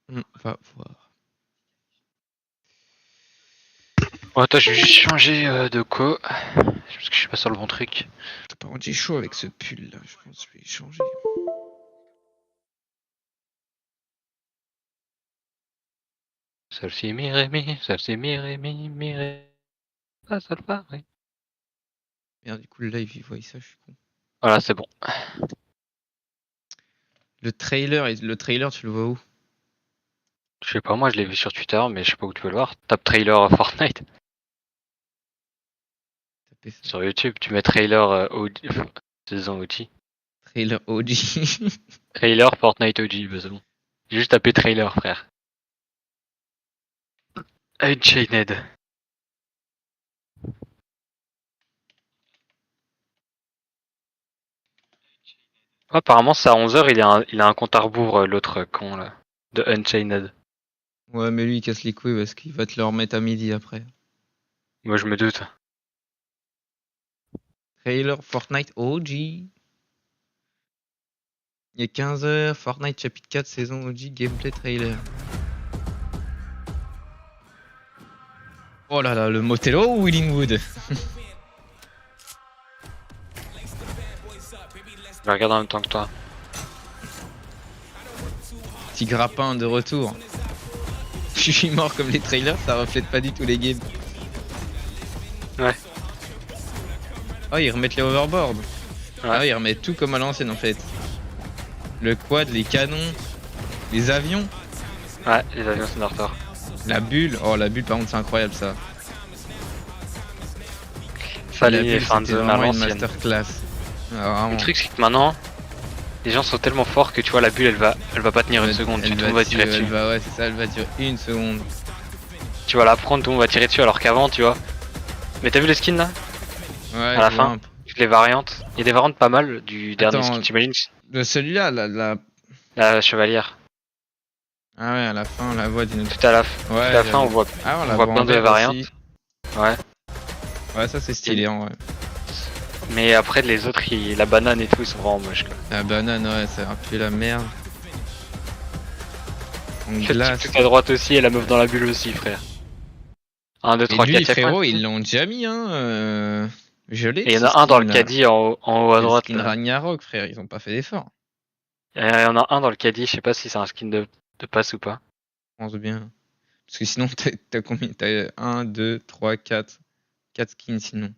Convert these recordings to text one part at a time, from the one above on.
On va voir. Bon, attends, je vais juste changer de co. Parce que je suis pas sur le bon truc. Par contre, j'ai chaud avec ce pull là. Je pense que je vais y changer. Sol si mi ré mi, sol si mi ré mi ré. Ah, ça le va, oui. Merde, du coup, le live, il voit ça, je suis con. Voilà, c'est bon. Le trailer, tu le vois où? Je sais pas, moi je l'ai vu sur Twitter, mais je sais pas où tu peux le voir. Tape trailer Fortnite. Tapez ça. Sur YouTube, tu mets trailer saison OG. Trailer OG. Trailer Fortnite OG, bah c'est bon. J'ai juste tapé trailer, frère. Unchained. Apparemment, c'est à 11h, il a un compte à rebours, l'autre con là. De Unchained. Ouais, mais lui, il casse les couilles parce qu'il va te le remettre à midi après. Moi je me doute. Trailer Fortnite OG. Il y a 15h, Fortnite chapitre 4, saison OG, gameplay trailer. Oh là là, le Motello ou Willingwood? Je vais regarder en même temps que toi. Petit grappin de retour. Je suis mort comme les trailers, ça reflète pas du tout les games. Ouais. Oh, ils remettent les overboards. Ouais. Ah, ils remettent tout comme à l'ancienne en fait. Le quad, les canons, les avions. Ouais, les avions sont en retard. La bulle. Oh, la bulle, par contre, c'est incroyable ça. Fallait La les bulle, fins de c'était zone à vraiment une l'ancienne. masterclass. Ah, Le vraiment. truc, c'est que maintenant, les gens sont tellement forts que tu vois, la bulle elle va pas tenir une seconde. Tout le monde va tirer dessus. Ouais, c'est ça, elle va durer une seconde. Tu vas la prendre, tout le monde va tirer dessus alors qu'avant, tu vois. Mais t'as vu les skins là? Ouais, À la je vois fin? un peu. Toutes les variantes. Il y a des variantes pas mal du dernier skin, Attends, t'imagines? de celui-là, La chevalière. Ah ouais, à la fin, la voix d'une. Tout à Ouais, tout à la fin, j'avoue. Ah, on on la voit voit en plein de vert aussi. variantes. Ouais. Ouais, ça c'est stylé en vrai. Mais après, les autres, la banane et tout, ils sont vraiment moches quoi. La banane, ouais, ça a pué la merde. En Le type glace. tout à droite aussi et la meuf dans la bulle aussi, frère. 1, 2, Et 3, 4, lui, y'a combien de frérot, skins? ils l'ont déjà mis, hein. Je l'ai, Et il y en ce a un dans le skin là. caddie en haut à C'est le droite skin là. Ragnarok, frère, ils ont pas fait d'effort. Il y en a un dans le caddie, je sais pas si c'est un skin de passe ou pas. Je pense bien. Parce que sinon, t'as combien? T'as 1, 2, 3, 4. 4 skins sinon.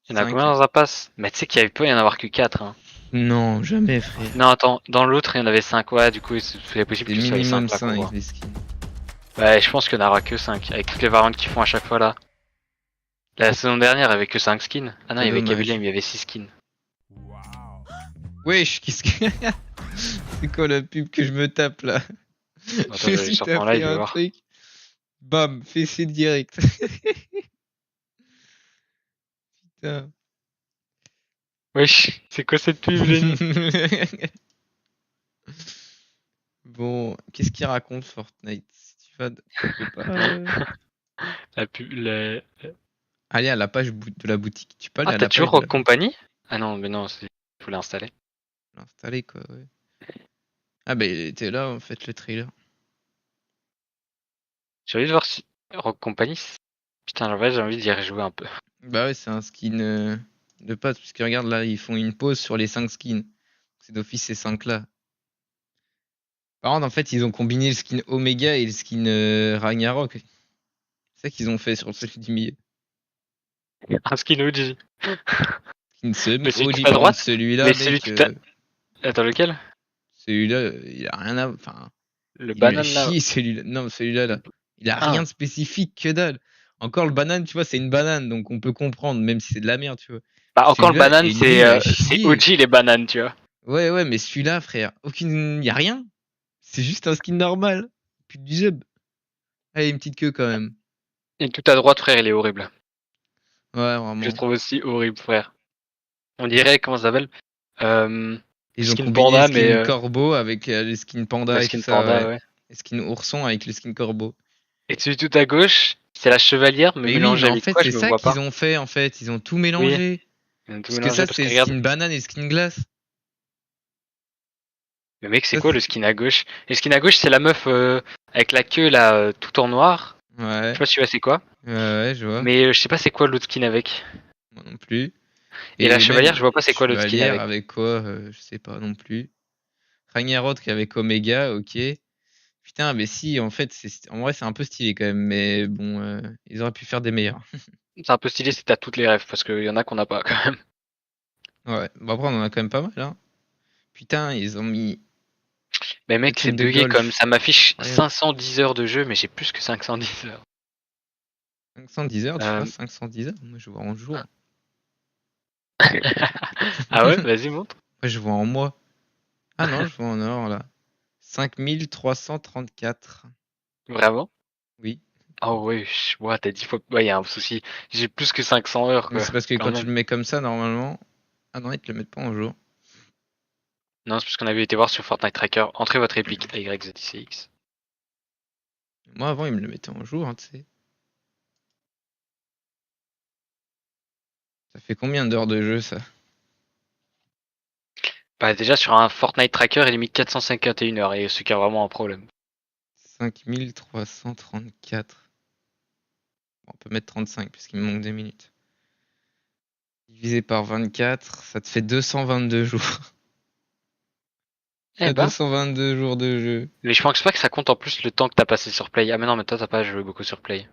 Il y en a 5. combien dans un pass? Mais tu sais qu'il peut y en avoir que 4 hein. Non, jamais, frère. Non, attends, dans l'autre il y en avait 5, ouais, du coup c'est possible C'est que ce soit les minimum 5 là qu'on 5 voit. les skins. Ouais, je pense qu'il n'y en aura que 5, avec toutes les variantes qu'ils font à chaque fois là. La saison dernière, il y avait que 5 skins. Ah non, il C'est y avait dommage. Kabylie, mais il y avait 6 skins. Wesh, qu'est-ce que. C'est quoi la pub que je me tape là? Attends, Je je me vais aller suis sur ton tapé live et un voir. truc. Bam, fessé direct. Putain. Wesh, c'est quoi cette pub, génie? Bon, qu'est-ce qu'il raconte Fortnite? Si tu vas, tu peux pas La pub, aller à la page de la boutique. Tu peux aller Ah, à t'as la page toujours de la Rock boutique. Company? Ah non, mais non, faut l'installer. L'installer quoi, ouais. Ah bah il était là en fait le trailer. J'ai envie de voir si Rock Company. Putain, en vrai, j'ai envie d'y rejouer un peu. Bah ouais, c'est un skin de passe. Parce que regarde là, ils font une pause sur les 5 skins. C'est d'office ces 5 là. Par contre, en fait, ils ont combiné le skin Omega et le skin Ragnarok. C'est ça qu'ils ont fait sur celui du milieu. Un skin OG. Skin Mais semi celui tout OG à par contre, droite? Mais celui-là, celui mec, tout à... Attends, lequel? celui-là, il a rien à. Enfin, Le il lui a banane là? chié celui-là. Non, celui-là, là. Il a rien Ah. de spécifique, que dalle. Encore le banane, tu vois, c'est une banane, donc on peut comprendre, même si c'est de la merde, tu vois. Bah, encore le Celui-là, banane, et lui, il a c'est chié. OG les bananes, tu vois. Ouais, ouais, mais celui-là, frère, y a rien. C'est juste un skin normal. Puis du job. Allez, une petite queue quand même. Et tout à droite, frère, il est horrible. Ouais, Je le vraiment. trouve aussi horrible, frère. On dirait, comment ça s'appelle? Le Ils ont skin combiné le panda, mais skin corbeau avec le skin le panda et tout skin ça, panda, ouais. ouais. Le skin ourson avec le skin corbeau. Et celui tout à gauche, c'est la chevalière, mais Mais oui, mais mélangée en avec fait, quoi, c'est je me ça vois qu'ils pas. ont fait, en fait. Ils ont tout Oui, mélangé. ils ont tout Parce que mélangé ça, parce c'est que le regarde. skin banane et le skin glace. Mais mec, c'est Ça, quoi le skin à gauche? Le skin à gauche, c'est la meuf avec la queue là, tout en noir. Je sais Ouais, pas si tu vois c'est quoi. ouais, je vois. Mais je sais pas c'est quoi l'autre skin avec. Moi non plus. Et la Et chevalière, même je vois pas c'est quoi l'autre skin Chevalière avec. avec quoi, je sais pas non plus. Ragnarok avec Omega, ok. Putain, mais si, en fait, en vrai, c'est un peu stylé quand même, mais bon, ils auraient pu faire des meilleurs. C'est un peu stylé si t'as toutes les rêves, parce qu'il y en a qu'on a pas quand même. Ouais, bon après, on en a quand même pas mal, hein. Putain, ils ont mis Mais deux mec, c'est thunes de bugué comme golf. ça m'affiche Incroyable. 510 heures de jeu, mais j'ai plus que 510 heures. 510 heures, tu vois, Euh, 510 heures. Moi, je vois en jour. Ah ouais, vas-y montre. Moi, je vois en mois. Ah non, je vois en heure, là. 5334. Vraiment? Oui. Oh ouais, ouais, t'as 10 fois. Ouais, y a un souci. J'ai plus que 500 heures, Mais quoi, c'est parce que quand quand tu même. le mets comme ça, normalement. Ah non, ils te le mettent pas en jour. Non, c'est parce qu'on avait été voir sur Fortnite Tracker. Entrez votre épique AYZCX. Moi, avant, ils me le mettaient en jour, hein, tu sais. Ça fait combien d'heures de jeu, ça? Bah, déjà, sur un Fortnite Tracker, il est mis 451 heures, et ce qui est vraiment un problème. 5334. Bon, on peut mettre 35, puisqu'il me manque 2 minutes. Divisé par 24, ça te fait 222 jours. Eh T'as ben. 222 jours de jeu. Mais je pense pas que ça compte en plus le temps que t'as passé sur Play. Ah, mais non, mais toi, t'as pas joué beaucoup sur Play.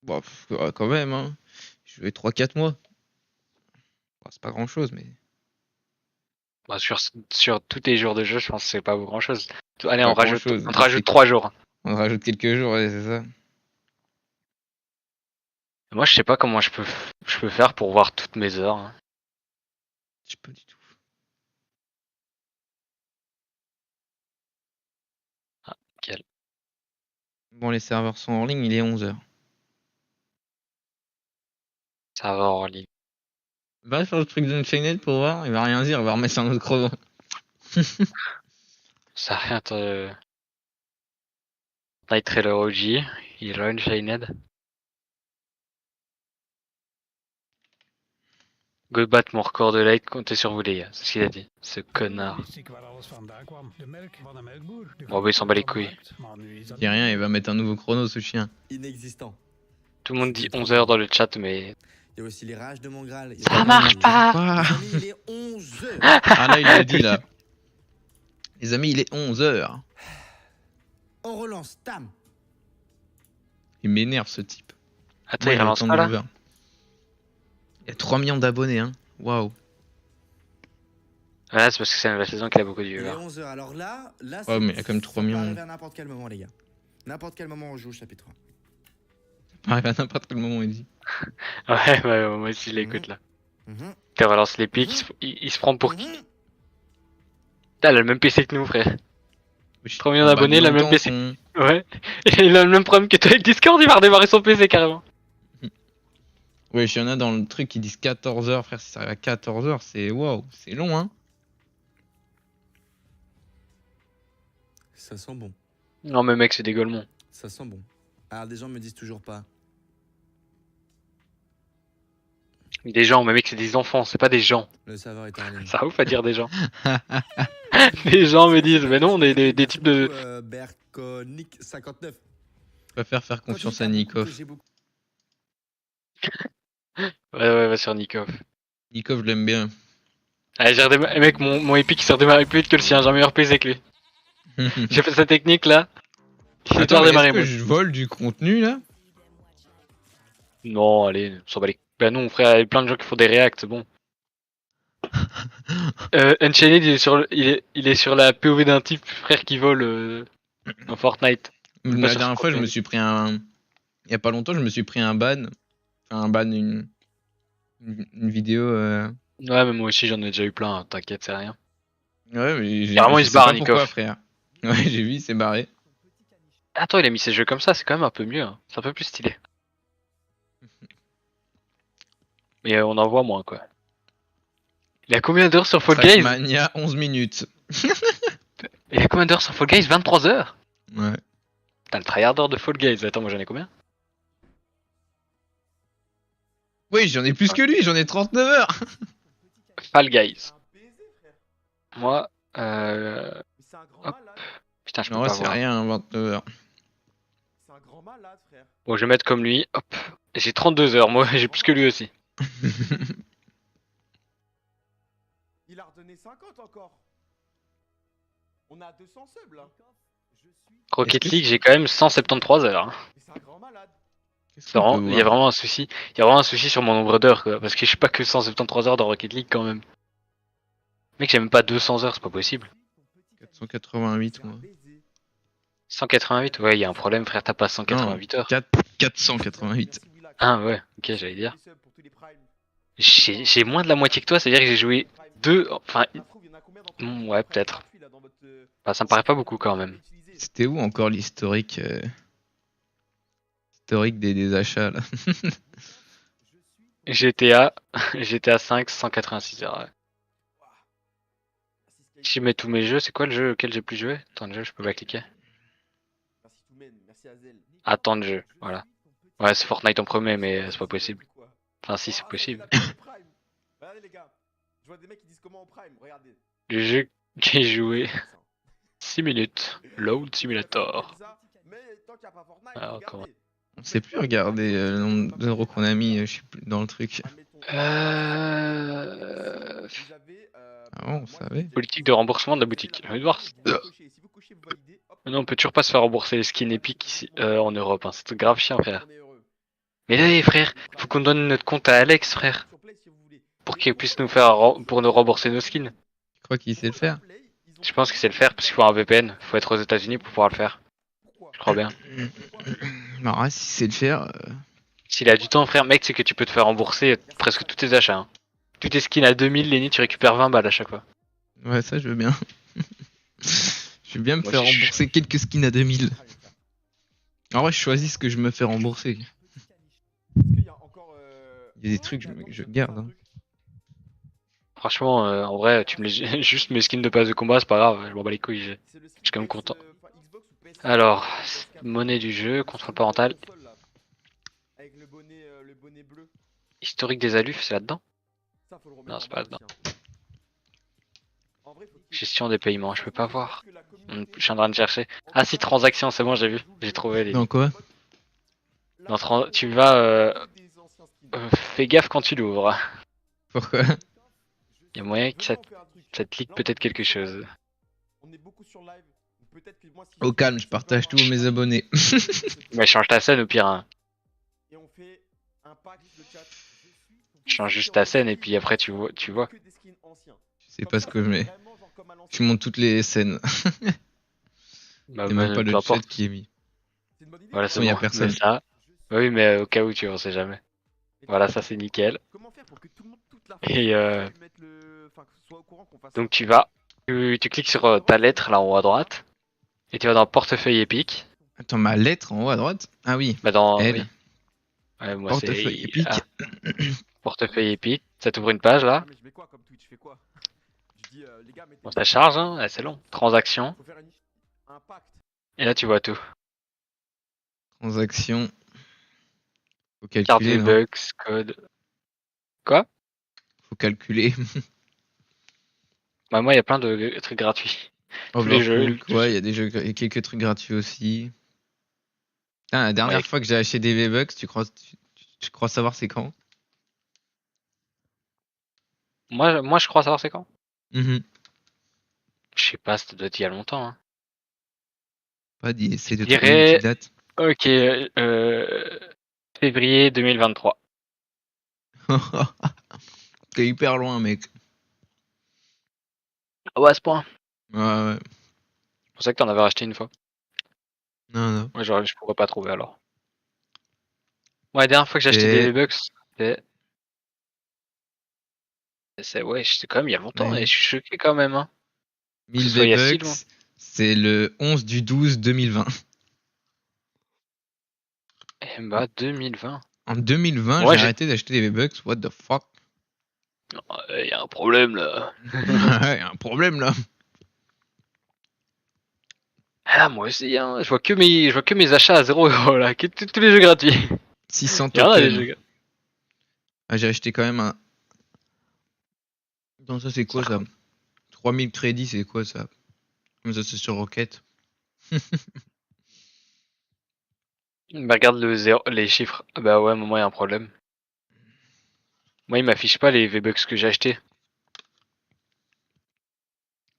Bon, quand même, hein. J'ai joué 3-4 mois. Bon, c'est pas grand chose, mais. Bah, sur tous tes jours de jeu, je pense que c'est pas grand chose. Allez, Pas grand chose. on te Mais rajoute c'est. 3 jours. On rajoute quelques jours, ouais, c'est ça. Moi, je sais pas comment je peux faire pour voir toutes mes heures, hein. Je sais pas du tout. Ah, nickel. Bon, les serveurs sont en ligne, il est 11h. Ça va en ligne. Va sur le truc d'Unchained pour voir, il va rien dire, il va remettre un autre chrono. Ça a rien te... Night Trailer OG, il est Unchained. Go battre mon record de like, comptez sur vous les gars, c'est ce qu'il a dit, ce connard. Bon bah il s'en bat les couilles. Il dit rien, il va mettre un nouveau chrono, ce chien. Inexistant. Tout le monde dit 11 heures dans le chat, mais... Il y a aussi les rages de mon Graal. Ça marche pas. Les amis, il est 11h. Ah là, il l'a dit, là. Les amis, il est 11h. On relance, Tam. Il m'énerve, ce type. Attends, Moi, il il va relance attendre pas là 9h. Il y a 3 millions d'abonnés, hein. Waouh. Ouais, c'est parce que c'est la saison qu'il a beaucoup de Il est viewers. 11h. Alors là, Ouais, mais il y a quand même 3 ça peut millions. arriver à n'importe quel moment, les gars. N'importe quel moment, on joue au chapitre 1. Ça arrive à n'importe quel moment, il dit. Ouais, moi aussi je l'écoute là. Mhm. Il relance les pics, il se prend pour qui? Putain, il a le même PC que nous, frère. 3 millions Oh, bah, d'abonnés, dis il a en le même temps, PC. con. Ouais. Et il a le même problème que toi avec Discord, il va redémarrer son PC carrément. Ouais, il y en a dans le truc qui disent 14h, frère. Si ça arrive à 14h, c'est waouh, c'est long, hein. Ça sent bon. Non, mais mec, c'est des golemons. Ça sent bon. Alors, des gens me disent toujours pas. Des gens, mais mec, c'est des enfants, c'est pas des gens. Le saveur est en ligne. Ça ouf à dire des gens. Des gens me disent, mais non, on est des types de. Berkonic 59. Je préfère faire confiance à Nikov. Ouais, va sur Nikov. Nikov, je l'aime bien. Allez, j'ai redémarré. Eh, mec, mon Epic il s'est redémarré plus vite que le sien, j'ai un meilleur PC que lui. J'ai fait sa technique là. Il s'est Attends, mais est-ce redémarré, que moi. je vole du contenu, là? Non, allez, on s'en bat les. Bah non, frère, il y a plein de gens qui font des reacts, bon. Unchained, il est sur la POV d'un type, frère, qui vole en Fortnite. Pas La sur son dernière fois, je me contenu. suis pris un. Il y a pas longtemps, je me suis pris un ban. Enfin, un ban, une vidéo. Ouais, mais moi aussi, j'en ai déjà eu plein, hein, t'inquiète, c'est rien. Ouais, mais Carrément, il je se sais barre, pas pourquoi, Nikov. frère. Ouais, j'ai vu, il s'est barré. Attends, il a mis ses jeux comme ça, c'est quand même un peu mieux, hein. C'est un peu plus stylé. Mais on en voit moins, quoi. Il a combien d'heures sur Fall Guys? Trackmania, 11 minutes. Il a combien d'heures sur Fall Guys? 23 heures? Ouais. Putain, le tryharder de Fall Guys. Attends, moi j'en ai combien? Oui, j'en ai plus que lui, j'en ai 39 heures. Fall Guys. Moi, C'est un grand Hop. malade. Putain, je peux Non, pas c'est voir. rien, 29 heures. C'est un grand malade, frère. Bon, je vais mettre comme lui. Hop. J'ai 32 heures, moi, j'ai plus que lui aussi. Il a redonné 50 encore. On a 200 subs là. Rocket League, j'ai quand même 173 heures. Hein. Mais c'est un grand malade. Qu'est-ce qu'on peut Il y a voir? vraiment un souci. Il y a vraiment un souci sur mon nombre d'heures, quoi. Parce que je suis pas que 173 heures dans Rocket League quand même. Mec, j'ai même pas 200 heures, c'est pas possible. 488, C'est un moi. baiser. 188, ouais, il y a un problème, frère, t'as pas Non, 188 heures. 488. Merci, Willax. Ah ouais, ok, j'allais dire. Des subs pour tous les primes. J'ai moins de la moitié que toi, c'est-à-dire que j'ai joué enfin, Ça se trouve, il y en a combien d'entre vous qui ont ouais, un prime peut-être. gratuit, là, dans votre, Bah, ça me paraît pas beaucoup quand même. C'était où encore l'historique historique des achats là? GTA, GTA 5, 186 heures, ouais. Si je mets tous mes jeux, c'est quoi le jeu auquel j'ai plus joué? Attends, le jeu, je peux pas cliquer. Merci Toumen, merci Azel. Attends de jeu, voilà. Ouais, c'est Fortnite en premier, mais c'est pas possible. Enfin, si, c'est possible. Regardez les gars, je vois des mecs qui disent comment on prime, regardez. Le jeu que j'ai joué, 6 minutes. Load Simulator. Mais tant qu'il n'y a pas Fortnite, Alors, comment... regardez. On sait plus regarder le nombre d'euros qu'on a mis, je suis plus dans le truc. Vous avez, Ah bon, on savait. Politique de remboursement de la boutique. Je vais voir. Si vous cochez, vous validez, hop, Non, on peut toujours pas se faire rembourser les skins épiques ici, en Europe. Hein. C'est grave chiant, frère. on est heureux. Mais là, frère, faut qu'on donne notre compte à Alex, frère. Sur Play, si vous voulez. Pour qu'il puisse nous faire pour nous rembourser nos skins. Tu crois qu'il sait le faire? Je pense qu'il sait le faire parce qu'il faut un VPN. Faut être aux États-Unis pour pouvoir le faire. Je crois bien. Non, si c'est le faire. S'il a du temps, frère, mec, c'est que tu peux te faire rembourser presque tous tes achats. Hein. Tous tes skins à 2000, Lenny, tu récupères 20 balles à chaque fois. Ouais, ça, je veux bien. Je veux bien me Moi, faire je suis- rembourser quelques skins à 2000. En vrai, je choisis ce que je me fais rembourser. Est-ce qu'il y a encore, Il y a des trucs que je garde. Hein. Franchement, en vrai, tu me laisses juste mes skins de passe de combat, c'est pas grave, je m'en bats les couilles. Je suis quand même content. Alors, monnaie du jeu, contrôle parental. Avec le bonnet bleu. Historique des alufs, c'est là-dedans? Ça, faut le remettre Non, en c'est pas bas là-dedans. aussi, hein. En vrai, faut qu'il- Gestion des paiements, je peux pas voir. que la Je communauté- suis en train de chercher. Ah si, transactions, c'est bon, j'ai vu. J'ai trouvé les. Non, quoi? Tu vas, fais gaffe quand tu l'ouvres. Pourquoi? Il y a moyen que ça te leak peut-être quelque chose. On est beaucoup sur live. Peut-être que moi, si Au calme, je partage tout aux mes abonnés. Mais change ta scène au pire. Hein. Et on fait un pack le chat. Change juste ta scène et puis après tu vois. Que des skins anciens. Je sais pas ce que je mets. Tu montes toutes les scènes. Bah, C'est même pas le peu chat importe. qui est mis. C'est une bonne idée. Voilà, c'est Non, y a bon. personne. Mais ça. Bah oui, mais au cas où tu vois, on sait jamais. Voilà, ça c'est nickel. Comment faire pour que tout le monde, toute la Et mette le... enfin, que ce soit au courant qu'on fasse donc tu vas, tu cliques sur ta lettre là en haut à droite. Et tu vas dans portefeuille épique. Attends, ma lettre en haut à droite? Ah oui. Bah dans. Elle. Oui. Ouais, moi Portefeuille c'est. épique. Ah, portefeuille épique. Ça t'ouvre une page là. Ah, mais je mets quoi comme Twitch? Je fais quoi? Je dis, les gars, mettez. Bon, ça charge, hein. Ouais, c'est long. Transaction. Faut faire un pacte. Et là tu vois tout. Transaction. Faut Carte calculer. non V-Bucks, code. Quoi? Faut calculer. Bah moi il y a plein de trucs gratuits. Tous les jeux. Overcook, ouais, il y a des jeux, y a quelques trucs gratuits aussi. Ah, la dernière Ouais. fois que j'ai acheté des V-Bucks, tu crois savoir c'est quand? Moi je crois savoir c'est quand. Mhm. Je sais pas, ça doit être il y a longtemps. Hein. Pas dit, essayer de Je trouver une dirais- petite date. Ok, février 2023. T'es hyper loin, mec. Ah ouais, à ce point. Ouais, ouais. C'est pour ça que t'en avais racheté une fois. Non, non. Ouais, je pourrais pas trouver alors. Ouais, la dernière fois que j'ai acheté Et- des V-Bucks, ouais, c'est quand même il y a longtemps Ouais. et je suis choqué quand même. Hein. 1000 ce soit il y a si V-Bucks, c'est le 11 du 12 2020. Et bah 2020. En 2020, Ouais, j'ai j'ai- arrêté d'acheter des V-Bucks. What the fuck? Il y a un problème là. Ouais, y a un problème là. Ah moi aussi, hein. Je vois que mes achats à 0€ là, que tous les jeux gratuits. 600 Il y en a des tokens. jeux. Ah, j'ai acheté quand même un. Non, ça c'est quoi ça? 3000 crédits, c'est quoi ça? Mais ça, c'est sur Rocket. Bah regarde les chiffres. Ah bah ouais, moi il y a un problème. Moi il m'affiche pas les V-Bucks que j'ai achetés.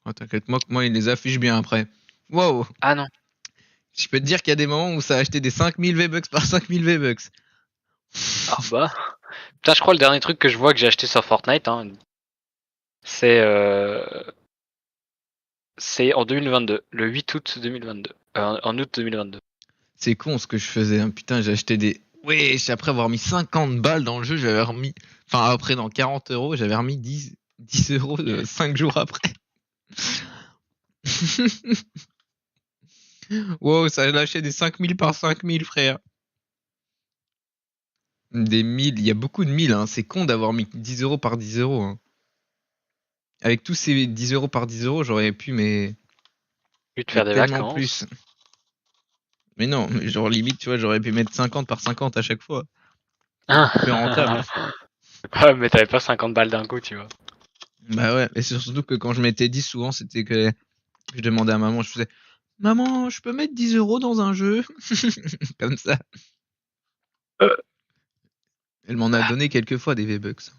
Oh, t'inquiète, moi, il les affiche bien après. Wow! Ah non. Je peux te dire qu'il y a des moments où ça a acheté des 5000 V-Bucks par 5000 V-Bucks. Ah bah. Putain, je crois le dernier truc que je vois que j'ai acheté sur Fortnite, hein, c'est c'est en 2022, le 8 août 2022. En août 2022. C'est con ce que je faisais, hein. Putain, j'ai acheté des. Wesh, après avoir mis 50 balles dans le jeu, j'avais remis. Enfin, après, dans 40 euros, j'avais remis 10 euros 5 jours après. Wow, ça a lâché des 5000 par 5000, frère. Des 1000, il y a beaucoup de 1000, hein. C'est con d'avoir mis 10 euros par 10 euros, hein. Avec tous ces 10 euros par 10 euros, j'aurais pu, mais. Pu te faire Mettre des tellement vacances. plus. Mais non, mais genre limite, tu vois, j'aurais pu mettre 50 par 50 à chaque fois. Beaucoup plus rentable. Ouais, mais t'avais pas 50 balles d'un coup, tu vois. Bah ouais, et c'est surtout que quand je mettais 10, souvent, c'était que je demandais à maman, je faisais maman, je peux mettre 10 euros dans un jeu? Comme ça. Elle m'en a donné quelques fois des V-Bucks.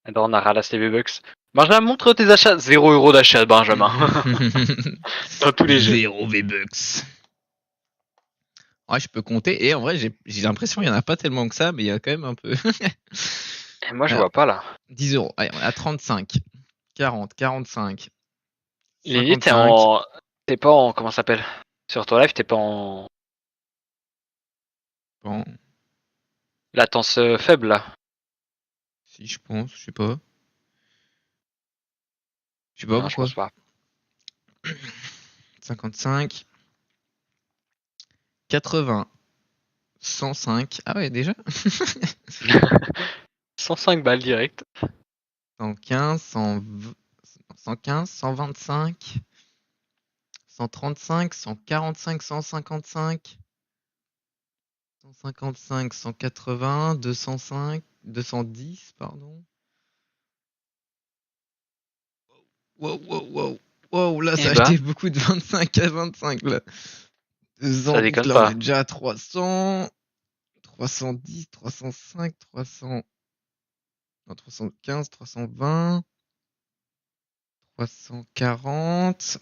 Et ben on a ralassé les V-Bucks. Benjamin, montre tes achats. 0 € d'achat, Benjamin. Dans tous les jeux. 0 V-Bucks. Ouais, je peux compter. Et en vrai, j'ai l'impression qu'il n'y en a pas tellement que ça, mais il y a quand même un peu. Et moi je Alors, vois pas là. 10 euros. Allez, on est à 35, 40, 45, Lily, 55. T'es pas en. Comment ça s'appelle? Sur ton live, t'es pas en. Bon, Latence faible là. si je pense, je sais pas. Je sais pas Non, je pourquoi. pense pas. 55, 80, 105. Ah ouais, déjà? 105 balles direct. 115, 120, 115, 125, 135, 145, 155, 155, 180, 205, 210, pardon. Wow, wow, wow. Wow, là, ça Eh a ben, acheté beaucoup de 25 à 25, là. ça 210, déconne là, on est pas. déjà à 300, 310, 305, 300, non, 315, 320, 340,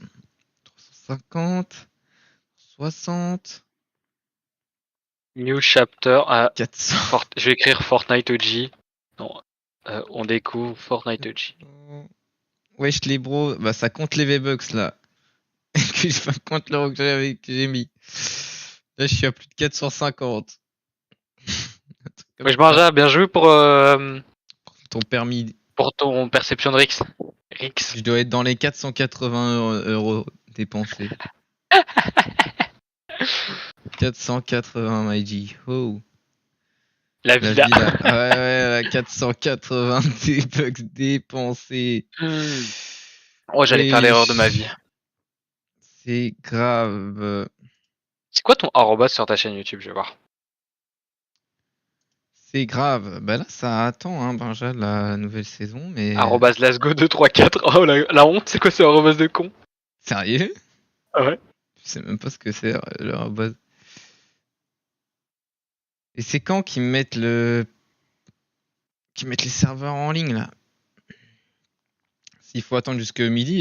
350, 60, New chapter à 400. Je vais écrire Fortnite OG. Non. On découvre Fortnite OG. Wesh les bros, bah ça compte les V-Bucks là. Que je compte l'euro que j'ai mis. Là je suis à plus de 450. Un truc comme Wesh ça. Benja, bien joué Ton permis, pour ton perception de Rix. Rix. je dois être dans les 480 euros dépensés. 480 my G. Oh. La La villa. villa. Ouais, ouais, la 480 V-Bucks dépensés. Oh, j'allais faire l'erreur de ma vie. Wesh. C'est grave. C'est quoi ton arrobas sur ta chaîne YouTube, je vais voir. C'est grave. Bah là, ça attend, hein, Benja, la nouvelle saison, mais. Arrobas Lasgo 234. Oh la honte, c'est quoi ce arrobas de con? Sérieux? Ah ouais. Je sais même pas ce que c'est, leur base. Et c'est quand qu'ils mettent qu'ils mettent les serveurs en ligne, là? S'il faut attendre jusque midi,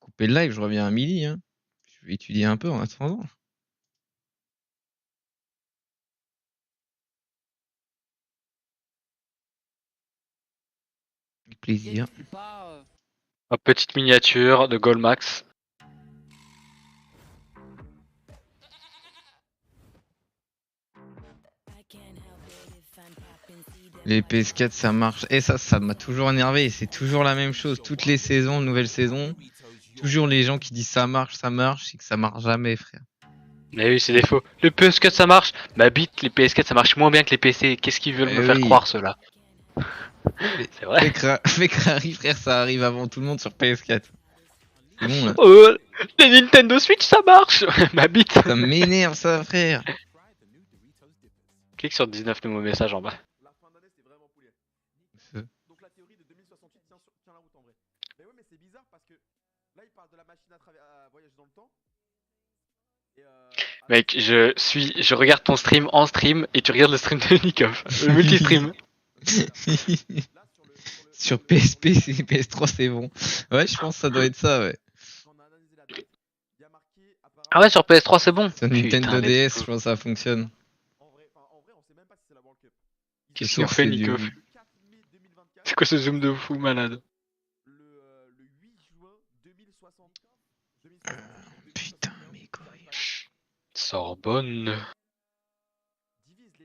couper le live, je reviens à midi, hein. Je vais étudier un peu en attendant. Avec plaisir. Ma petite miniature de Goldmax. Les PS4, ça marche. Et ça m'a toujours énervé. C'est toujours la même chose. Toutes les saisons, nouvelle saison. Toujours les gens qui disent ça marche, et que ça marche jamais, frère. Mais oui, c'est des faux. Le PS4 ça marche. Ma bite, les PS4 ça marche moins bien que les PC. Qu'est-ce qu'ils veulent me Eh faire oui. croire ceux-là? Fais, C'est vrai. fais que Rari, frère, ça arrive avant tout le monde sur PS4. C'est bon, là. Oh, les Nintendo Switch ça marche. Ma bite. Ça m'énerve, ça, frère. Clique sur 19 nouveaux messages en bas. La fin d'année, c'est vraiment poulet. Donc la théorie de 2068 tient la route en vrai. Mais ouais, mais c'est bizarre parce que là, Mec, je regarde ton stream en stream et tu regardes le stream de Nikov. Le multi-stream. Sur PSP, c'est PS3, c'est bon. Ouais, je pense que ça doit être ça, ouais. Ah ouais, sur PS3 c'est bon. Sur Putain, Nintendo mais c'est DS, je fou. pense que ça fonctionne. On sait même pas si c'est la World Cup. Ce Qu'est-ce qu'il soir, fait c'est du. Nikov? C'est quoi ce zoom de fou malade? Le 8 juin 2060. Putain, mais quoi. Sorbonne.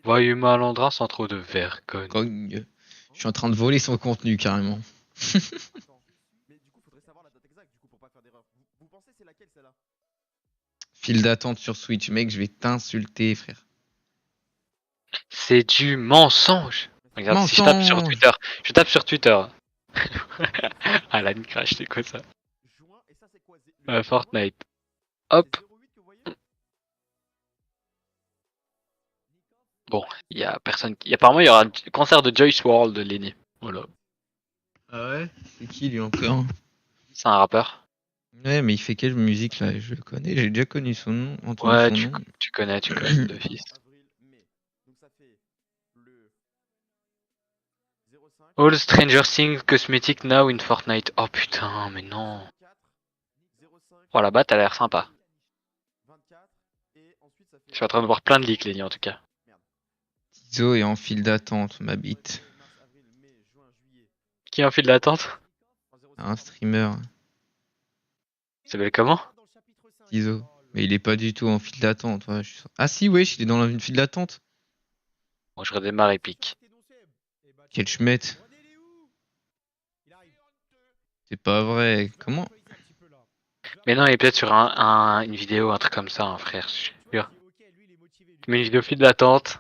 Voyez malandrin sans trop de vergogne. Cogne. Je suis en train de voler son contenu, carrément. Attends. Mais du coup, faudrait savoir la date exacte, du coup, pour pas faire d'erreur. Vous pensez c'est laquelle celle-là? File d'attente sur Switch, mec, je vais t'insulter, frère. C'est du mensonge. Regarde, si je tape sur Mensonge. Twitter, je tape sur Twitter. Alan Crash, c'est quoi ça? Juin, et ça c'est quoi? Le Fortnite. Hop. c'est 08 que vous voyez? Bon, il y a personne qui. Apparemment, il y aura un concert de Joyce World, Lenny. Voilà. Ah ouais? C'est qui lui encore? C'est un rappeur. Ouais, mais il fait quelle musique là? Je le connais, j'ai déjà connu son nom, entendu Ouais, son nom. tu connais d'office. Avril, mai. Donc ça fait le 05. All Stranger Things Cosmetic now in Fortnite. Oh putain, mais non. 05. Oh la batte, elle a l'air sympa. 24. Et ensuite ça fait. Je suis en train de voir plein de leaks, Lenny, en tout cas. Tizo est en file d'attente, ma bite. Mars, avril, mai, juin, juillet. Qui est en file d'attente? Un streamer, Il s'appelle comment? Tizo. Mais il est pas du tout en file d'attente. Ouais, ah si, wesh, il est dans une file d'attente. Bon, je redémarre Epic. Quel schmette. C'est pas vrai. Comment? Mais non, il est peut-être sur une vidéo, un truc comme ça, hein, frère. Je suis sûr. Mais une vidéo file d'attente.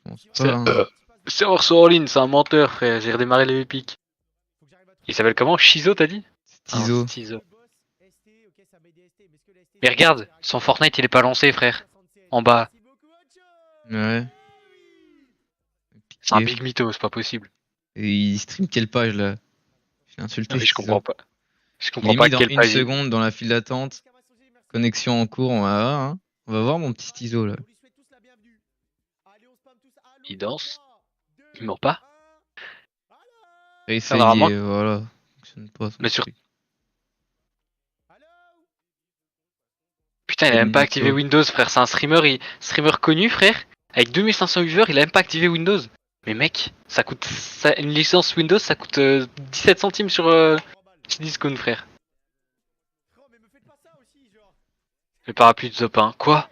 Je pense pas. Hein. C'est en ligne, c'est un menteur, frère. J'ai redémarré le Epic. Il s'appelle comment? Shizo, t'as dit? Tizo. Tizo. Mais regarde, son Fortnite il est pas lancé, frère. En bas. Ouais. C'est un big mytho, c'est pas possible. Et il stream quelle page là? Je l'ai insulté. Non, mais je comprends pas. Je Il comprends est pas mis dans quelle une page. seconde dans la file d'attente. Connexion en cours, on va voir. Hein. On va voir mon petit Tizo là. Il danse. Il ment pas. Essayer, voilà. Fonctionne pas. Mais sur. Putain, il a même pas activé Windows, frère. C'est un streamer connu, frère. Avec 2500 viewers, il a même pas activé Windows. Mais mec, ça coûte. Une licence Windows, ça coûte 17 centimes sur Discount, frère. Le parapluie de Zopin. Quoi?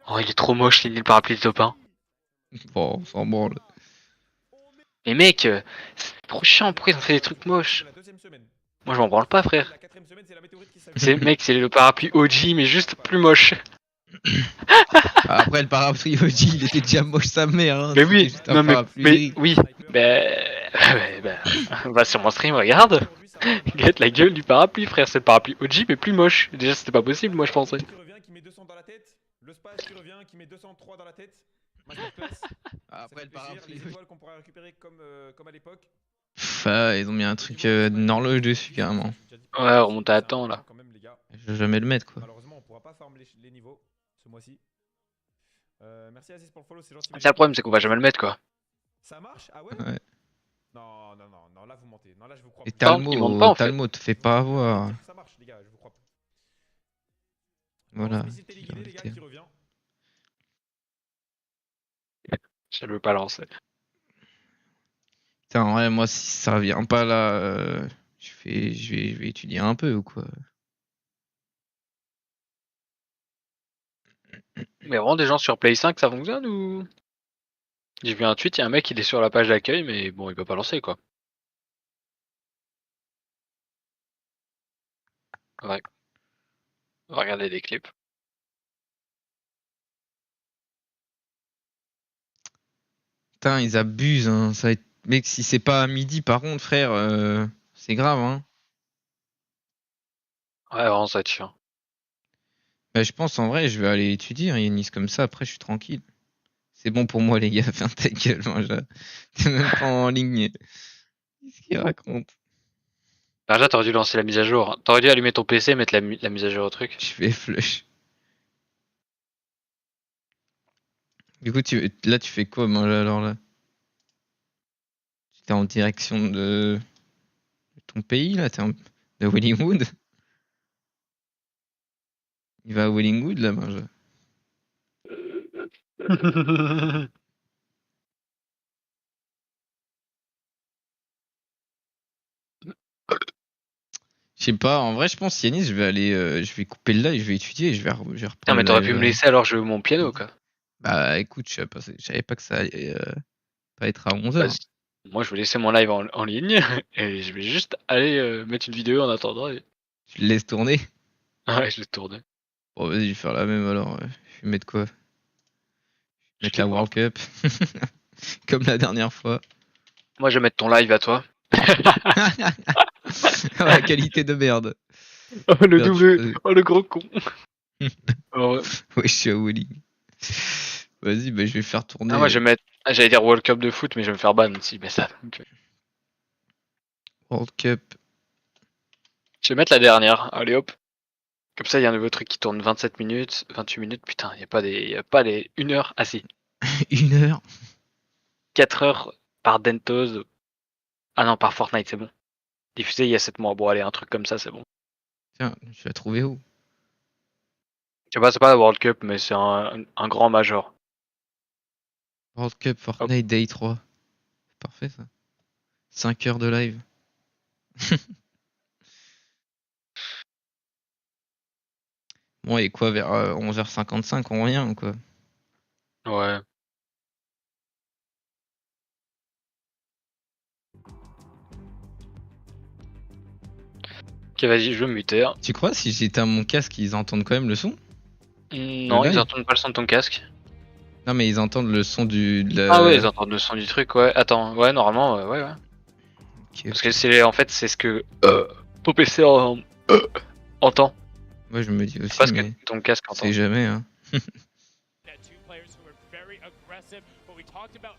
Oh, il est trop moche, le parapluie de Zopin. Bon, on s'en branle. Mais mec, c'est trop chiant. Pourquoi ils ont fait des trucs moches? Moi, je m'en branle pas, frère. Mec, c'est le parapluie OG, mais juste plus moche. Après, le parapluie OG, il était déjà moche sa mère. Hein. Mais oui, non, mais oui. Va sur mon stream, regarde. Regarde la gueule du parapluie, frère. C'est le parapluie OG, mais plus moche. Déjà, c'était pas possible, moi, je pensais. Le Spaz qui revient, qui met 203 dans la tête. Après, le parapluie. Les étoiles qu'on pourrait récupérer comme à l'époque. Ils ont mis un truc d'une horloge dessus carrément. Ouais, remonte à temps là. Je vais jamais le mettre quoi. Malheureusement, on pourra pas farm les niveaux ce mois-ci. Merci Aziz pour le follow, c'est gentil. C'est le problème, c'est qu'on va jamais le mettre quoi. Ça marche? Ah ouais? Ouais. Non, là vous mentez. Non, là je vous crois. Et ils montent pas, en fait. Talmo, te fais pas avoir. Ça marche, les gars, je vous crois. Voilà. Les gars, qui revient. Je le veux pas lancer. Putain, en vrai, moi, si ça revient pas là, je vais étudier un peu ou quoi. Mais vraiment, des gens sur Play 5, ça fonctionne ou? J'ai vu un tweet, il y a un mec, il est sur la page d'accueil, mais bon, il peut pas lancer quoi. Ouais. On va regarder des clips. Putain, ils abusent, hein. Ça va être... Mec, si c'est pas à midi, par contre, frère, c'est grave, hein. Ouais, vraiment, ça va être chiant. Bah, je pense en vrai, je vais aller étudier, hein, Yanis, comme ça, après, je suis tranquille. C'est bon pour moi, les gars, ferme ta gueule, t'es même pas en ligne. Qu'est-ce qu'il raconte? Déjà, t'aurais dû lancer la mise à jour. T'aurais dû allumer ton PC et mettre la mise à jour au truc. Je fais flush. Du coup, là, tu fais quoi, moi, là, alors là? T'es en direction de ton pays, là? De Wellingwood? Il va à Wellingwood, là, Benja? Je sais pas, en vrai, je pense, Yanis, je vais couper le live, je vais étudier et je vais Putain, reprendre mais le t'aurais live. pu me laisser alors jouer mon piano, quoi. Bah, écoute, je savais pas que ça allait pas être à 11h. Vas-y. Moi, je vais laisser mon live en ligne et je vais juste aller mettre une vidéo en attendant. Tu le laisses tourner? Ouais, je l'ai tourné. Bon, vas-y, je vais faire la même alors. Je vais mettre quoi? Je Mettre sais la pas. World Cup. Comme la dernière fois. Moi, je vais mettre ton live à toi. La qualité de merde. Oh, le Merde, double. Oh, le gros con. Oh, ouais. Ouais, je suis à Wally. Vas-y, bah, je vais faire Ah, moi, tourner je vais mettre. Ah, j'allais dire World Cup de foot, mais je vais me faire ban si mais ça. Donc, World Cup. je vais mettre la dernière. Allez hop. Comme ça, il y a un nouveau truc qui tourne 27 minutes, 28 minutes. Putain, il n'y a pas les 1 heure. Ah, si. 1h. 4 heures par Dentos. Ah non, par Fortnite, c'est bon. Diffusé il y a 7 mois. Bon, allez, un truc comme ça, c'est bon. Tiens, tu l'as trouvé où? Je sais pas, c'est pas la World Cup, mais c'est un grand major. World Cup Hop. Fortnite Day 3. Parfait ça. 5 heures de live. Bon, et quoi, vers 11h55, on revient ou quoi? Ouais. Ok, vas-y, je vais me muter. Tu crois si j'éteins mon casque, ils entendent quand même le son? Le Non, ils live? entendent pas le son de ton casque. Non, mais ils entendent le son Ah ouais, ils entendent le son du truc, ouais. Attends, ouais, normalement, ouais, ouais. Ok, Parce ok. que en fait, c'est ce que ton PC entend. Moi, je me dis C'est pas aussi, ce que mais ton casque on entend. sait jamais, hein.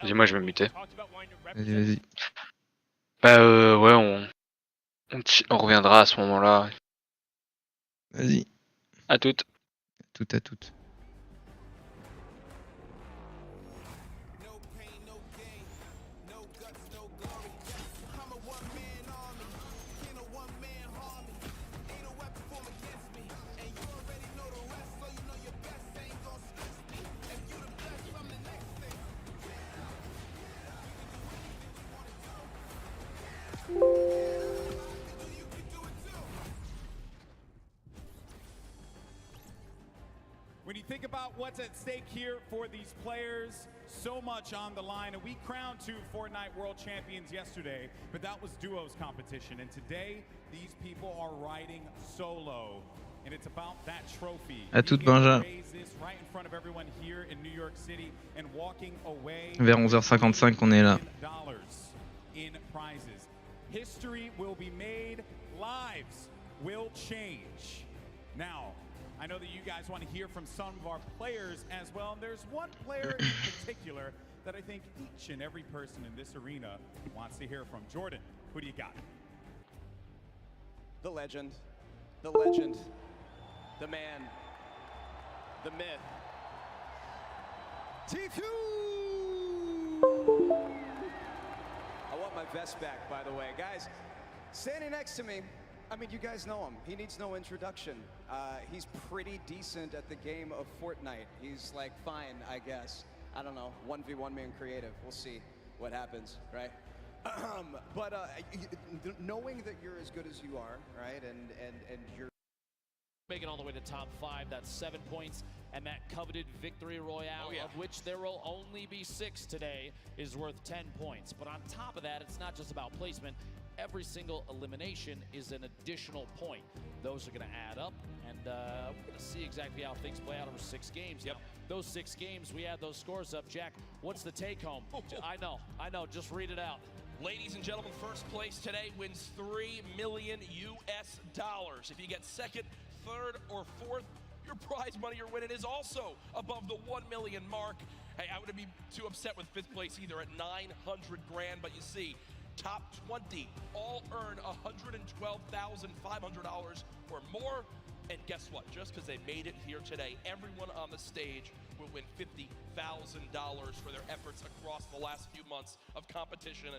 Vas-y, moi, je vais me muter. Vas-y, vas-y. Bah, ouais, on reviendra à ce moment-là. Vas-y. À toute. Tout à toutes. When you think about what's at stake here for these players, so much on the line. And we crowned 2 Fortnite World Champions yesterday, but that was duos competition. And today, these people are riding solo. And it's about that trophy. À toute, Benja. Right in front of everyone here in New York City and walking away Vers 11h55, on est là. in prizes. History will be made, lives will change. Now, I know that you guys want to hear from some of our players as well, and there's one player in particular that I think each and every person in this arena wants to hear from. Jordan, who do you got? The legend, the man, the myth. Tfue! I want my vest back, by the way. Guys, standing next to me, I mean, you guys know him. He needs no introduction. He's pretty decent at the game of Fortnite. He's like fine, I guess. I don't know, 1v1 man creative. We'll see what happens, right? But knowing that you're as good as you are, right, and you're making all the way to top 5, that's 7 points, and that coveted victory royale, of which there will only be 6 today, is worth 10 points. But on top of that, it's not just about placement. Every single elimination is an additional point. Those are going to add up, and we're going to see exactly how things play out over 6 games. Yep. Those 6 games, we add those scores up. Jack, what's the take-home? I know, just read it out. Ladies and gentlemen, first place today wins $3 million US. If you get second, third, or fourth, your prize money you're winning is also above the 1 million mark. Hey, I wouldn't be too upset with fifth place either at 900 grand, but you see, top 20 all earn $112,500 or more. And guess what? Just because they made it here today, everyone on the stage will win $50,000 for their efforts across the last few months of competition.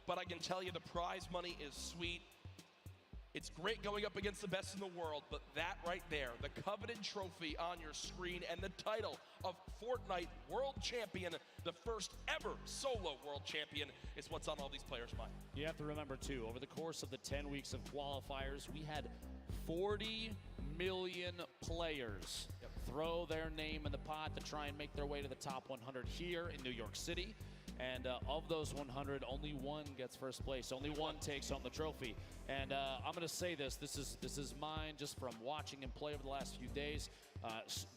But I can tell you the prize money is sweet. It's great going up against the best in the world, but that right there, the coveted trophy on your screen and the title of Fortnite World Champion, the first ever solo world champion, is what's on all these players' mind. You have to remember, too, over the course of the 10 weeks of qualifiers, we had 40 million players throw their name in the pot to try and make their way to the top 100 here in New York City. And of those 100, only one gets first place. Only one takes home the trophy. And I'm going to say this is mine just from watching him play over the last few days.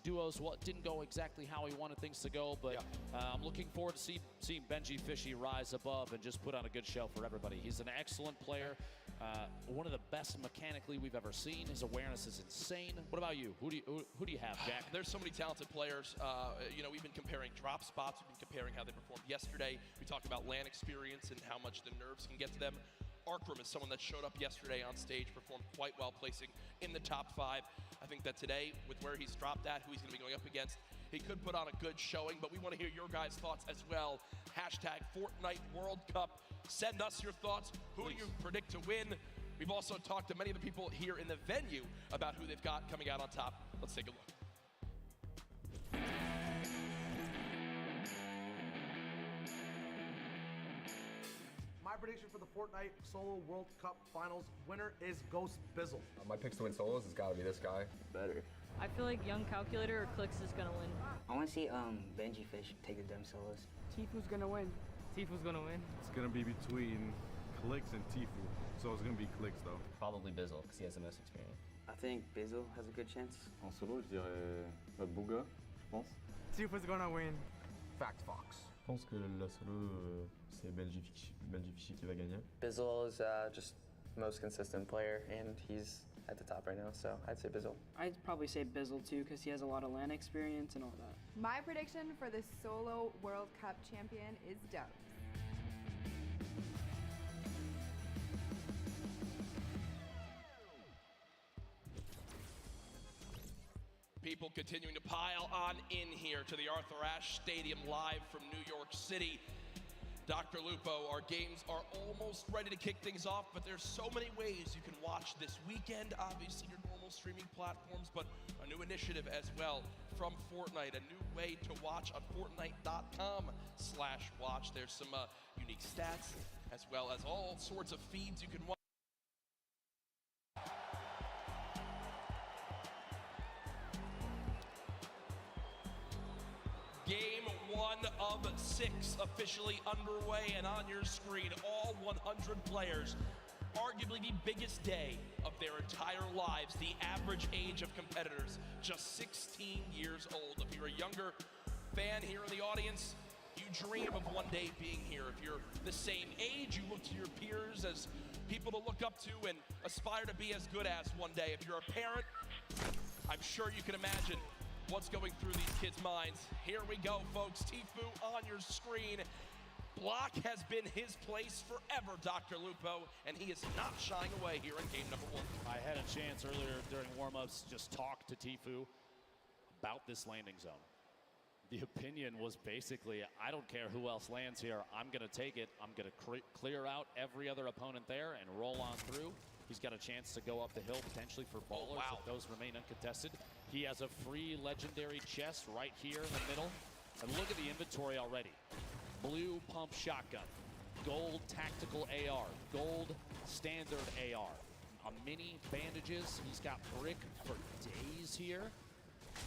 Duos, well, it didn't go exactly how he wanted things to go, but I'm looking forward to seeing Benji Fishy rise above and just put on a good show for everybody. He's an excellent player, one of the best mechanically we've ever seen. His awareness is insane. What about you? Who do you have, Jack? There's so many talented players. You know, we've been comparing drop spots. We've been comparing how they performed yesterday. We talked about LAN experience and how much the nerves can get to them. Arkram is someone that showed up yesterday on stage, performed quite well, placing in the top 5. I think that today, with where he's dropped at, who he's going to be going up against, he could put on a good showing, but we want to hear your guys' thoughts as well. Hashtag Fortnite World Cup. Send us your thoughts. Who do you predict to win? We've also talked to many of the people here in the venue about who they've got coming out on top. Let's take a look. My prediction for the Fortnite Solo World Cup Finals winner is Ghost Bizzle. My picks to win solos has got to be this guy. Better. I feel like Young Calculator or Clicks is gonna win. I want to see Benji Fish take the dumb solos. Tifu's gonna win. Tifu's gonna win. It's gonna be between Clicks and Tifu, so it's gonna be Clicks though. Probably Bizzle, because he has the most experience. I think Bizzle has a good chance. En solo, je dirais notre Bouga, je pense. Tifu's gonna win. Fact Fox. Je pense que la solo, c'est Benji Fishy qui va gagner. Bizzle is just the most consistent player, and he's at the top right now, so I'd say Bizzle. I'd probably say Bizzle too, because he has a lot of LAN experience and all that. My prediction for the solo World Cup champion is Dubs. People continuing to pile on in here to the Arthur Ashe Stadium live from New York City. Dr. Lupo, our games are almost ready to kick things off, but there's so many ways you can watch this weekend. Obviously, your normal streaming platforms, but a new initiative as well from Fortnite, a new way to watch on Fortnite.com/watch. There's some unique stats, as well as all sorts of feeds you can watch. Game 1 of 6 officially underway, and on your screen, all 100 players. Arguably the biggest day of their entire lives. The average age of competitors, just 16 years old. If you're a younger fan here in the audience, you dream of one day being here. If you're the same age, you look to your peers as people to look up to and aspire to be as good as one day. If you're a parent, I'm sure you can imagine what's going through these kids' minds. Here we go, folks. Tifu on your screen. Block has been his place forever, Dr. Lupo, and he is not shying away here in game number 1. I had a chance earlier during warm-ups to just talk to Tifu about this landing zone. The opinion was basically, I don't care who else lands here, I'm going to take it. I'm going to clear out every other opponent there and roll on through. He's got a chance to go up the hill potentially for ballers if those remain uncontested. He has a free legendary chest right here in the middle. And look at the inventory already. Blue pump shotgun, gold tactical AR, gold standard AR, a mini bandages. He's got brick for days here.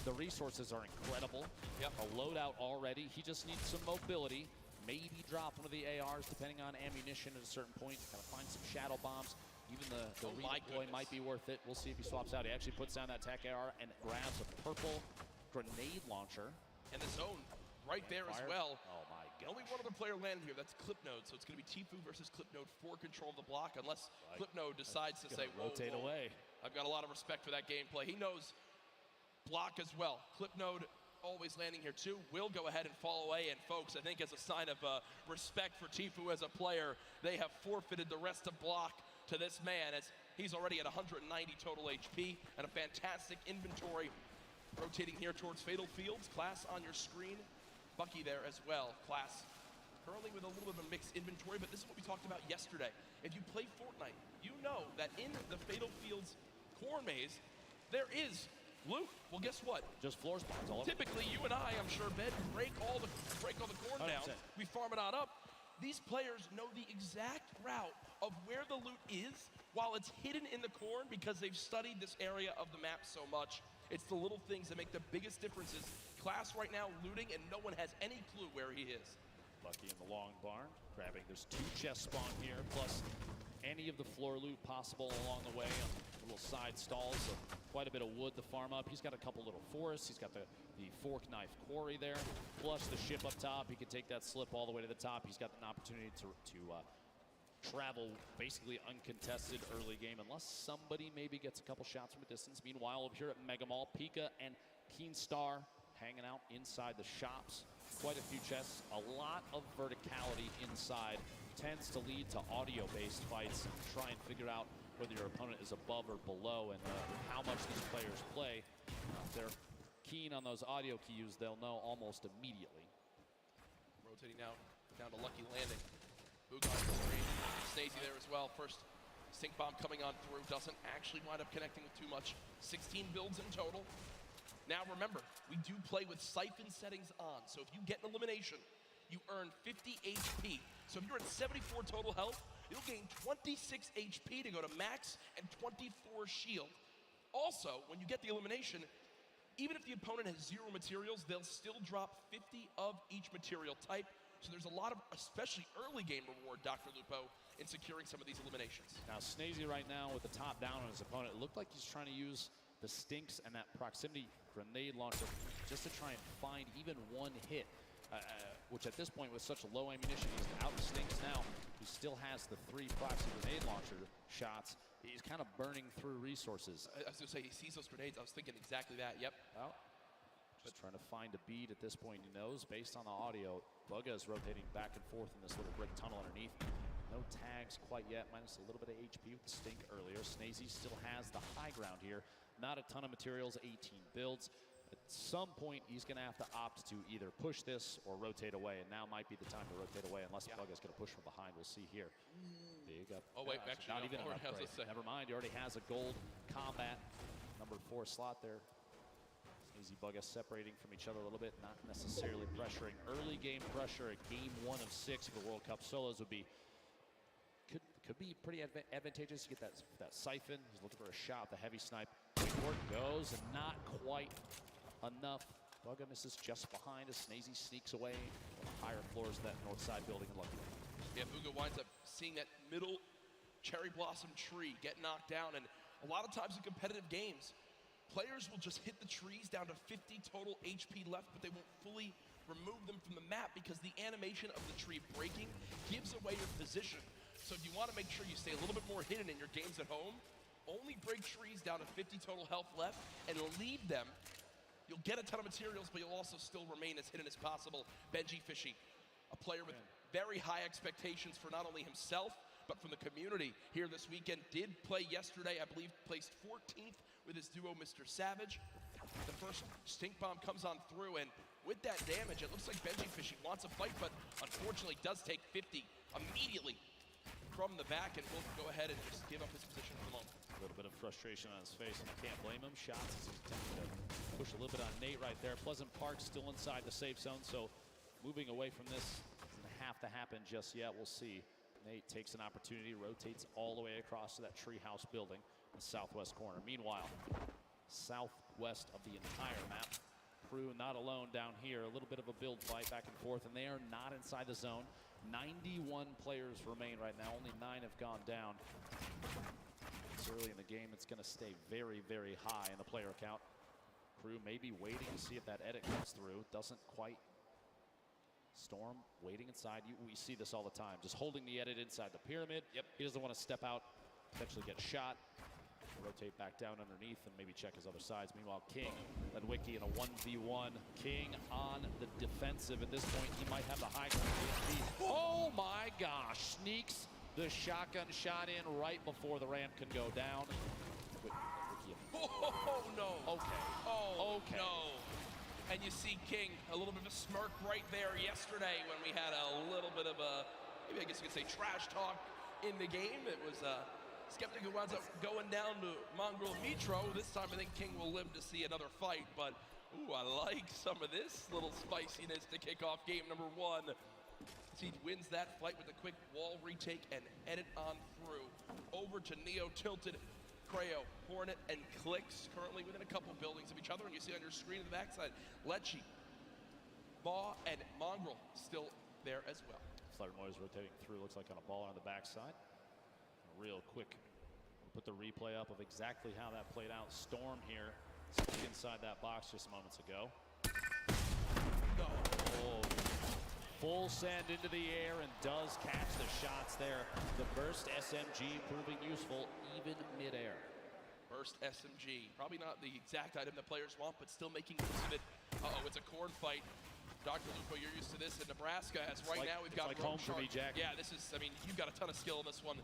The resources are incredible. Yep. A loadout already. He just needs some mobility. Maybe drop one of the ARs depending on ammunition at a certain point. Kind of find some shadow bombs. Even the redeploy might be worth it. We'll see if he swaps out. He actually puts down that TAC AR and grabs a purple grenade launcher. And the zone right there as well. Oh my god. Only one other player landed here. That's Clipnode. So it's going to be Tifu versus Clipnode for control of the block, unless Clipnode decides to say, rotate away. I've got a lot of respect for that gameplay. He knows block as well. Clipnode always landing here too. Will go ahead and fall away, and folks, I think as a sign of respect for Tifu as a player, they have forfeited the rest of block to this man as he He's already at 190 total HP and a fantastic inventory. Rotating here towards Fatal Fields. Class on your screen. Bucky there as well. Class currently with a little bit of a mixed inventory, but this is what we talked about yesterday. If you play Fortnite, you know that in the Fatal Fields corn maze, there is loot. Well, guess what? Just floor spawns all over. Typically, you and I, I'm sure, Ben, break all the corn 100%. down. We farm it on up. These players know the exact route of where the loot is while it's hidden in the corn because they've studied this area of the map so much. It's the little things that make the biggest differences. Class right now looting, and no one has any clue where he is. Lucky in the long barn, grabbing. There's 2 chests spawn here, plus any of the floor loot possible along the way on little side stalls. So quite a bit of wood to farm up. He's got a couple little forests. He's got the fork knife quarry there, plus the ship up top. He can take that slip all the way to the top. He's got an opportunity to travel basically uncontested early game unless somebody maybe gets a couple shots from a distance. Meanwhile, over here at Mega Mall, Pika and Keenstar hanging out inside the shops. Quite a few chests, a lot of verticality inside. Tends to lead to audio-based fights. Try and figure out whether your opponent is above or below, and how much these players play. If they're keen on those audio cues, they'll know almost immediately. Rotating now down to Lucky Landing. Boog on the screen. Snazy there as well. First stink bomb coming on through. Doesn't actually wind up connecting with too much. 16 builds in total. Now remember, we do play with siphon settings on, so if you get an elimination, you earn 50 HP. So if you're at 74 total health, you'll gain 26 HP to go to max and 24 shield. Also, when you get the elimination, even if the opponent has 0 materials, they'll still drop 50 of each material type. So there's a lot of, especially early game reward, Dr. Lupo, in securing some of these eliminations. Now Snazy right now with the top down on his opponent, it looked like he's trying to use the stinks and that proximity grenade launcher just to try and find even one hit, which at this point with such low ammunition, he's out of stinks now. He still has the 3 proxy grenade launcher shots. He's kind of burning through resources. I was gonna say, he sees those grenades. I was thinking exactly that, yep. Well, just trying to find a bead at this point. He knows based on the audio, Bugga is rotating back and forth in this little brick tunnel underneath. No tags quite yet, minus a little bit of HP with the stink earlier. Snazy still has the high ground here. Not a ton of materials, 18 builds. At some point, he's going to have to opt to either push this or rotate away, and now might be the time to rotate away, unless Bugga's going to push from behind. We'll see here. Big up. Oh, wait, actually, not even an already has upgrade. a say. Never mind, he already has a gold combat number 4 slot there. Snazy, Bugga separating from each other a little bit, not necessarily pressuring. Early game pressure at game 1 of 6 for the World Cup solos would be could be pretty advantageous to get that siphon. He's looking for a shot, the heavy snipe. Work goes, and not quite enough. Bugga misses just behind as Snazy sneaks away on the higher floors of that north side building in Lucky. Yeah, Bugga winds up seeing that middle cherry blossom tree get knocked down, and a lot of times in competitive games, players will just hit the trees down to 50 total HP left, but they won't fully remove them from the map because the animation of the tree breaking gives away your position. So if you want to make sure you stay a little bit more hidden in your games at home, only break trees down to 50 total health left and leave them. You'll get a ton of materials, but you'll also still remain as hidden as possible. Benji Fishy, a player with very high expectations for not only himself, but from the community here this weekend. Did play yesterday, I believe placed 14th with his duo, Mr. Savage. The first stink bomb comes on through, and with that damage, it looks like Benji Fishy wants a fight, but unfortunately does take 50 immediately from the back, and will go ahead and just give up his position for the moment. A little bit of frustration on his face, and I can't blame him. Shots as he's attempting to push a little bit on Nate right there. Pleasant Park still inside the safe zone, so moving away from this doesn't have to happen just yet. We'll see. Nate takes an opportunity, rotates all the way across to that treehouse building in the southwest corner. Meanwhile, southwest of the entire map, Crew not alone down here. A little bit of a build fight back and forth, and they are not inside the zone. 91 players remain right now. Only 9 have gone down. It's early in the game. It's going to stay very, very high in the player count. Crew maybe waiting to see if that edit comes through. Doesn't quite. Storm waiting inside. We see this all the time. Just holding the edit inside the pyramid. Yep. He doesn't want to step out, potentially get shot. Rotate back down underneath and maybe check his other sides. Meanwhile, King led Wiki in a 1v1. King on the defensive. At this point, he might have the high ground. Oh my gosh. Sneaks The shotgun shot in right before the ramp can go down. Oh, no. Okay. Oh, Okay. no. And you see King, a little bit of a smirk right there yesterday when we had a little bit of a, maybe I guess you could say trash talk in the game. It was Skeptic who winds up going down to Mongrel Mitro. This time I think King will live to see another fight, but ooh, I like some of this little spiciness to kick off game number 1. He wins that fight with a quick wall retake and edit on through. Over to Neo Tilted, Creo, Hornet, and Clicks, currently within a couple buildings of each other, and you see on your screen on the backside, Lecce, Maw, and Mongrel still there as well. Flutter Noise rotating through, looks like on a ball on the backside. Real quick, put the replay up of exactly how that played out. Storm here, inside that box just moments ago. No. Oh. Full send into the air and does catch the shots there. The burst SMG proving useful even midair. Burst SMG, probably not the exact item that players want, but still making use of it. Uh-oh, it's a corn fight. Dr. Lupo, you're used to this in Nebraska, as right now we've got like Rogue home for Shark. me, Jack. Yeah, this is, I mean, you've got a ton of skill in this one.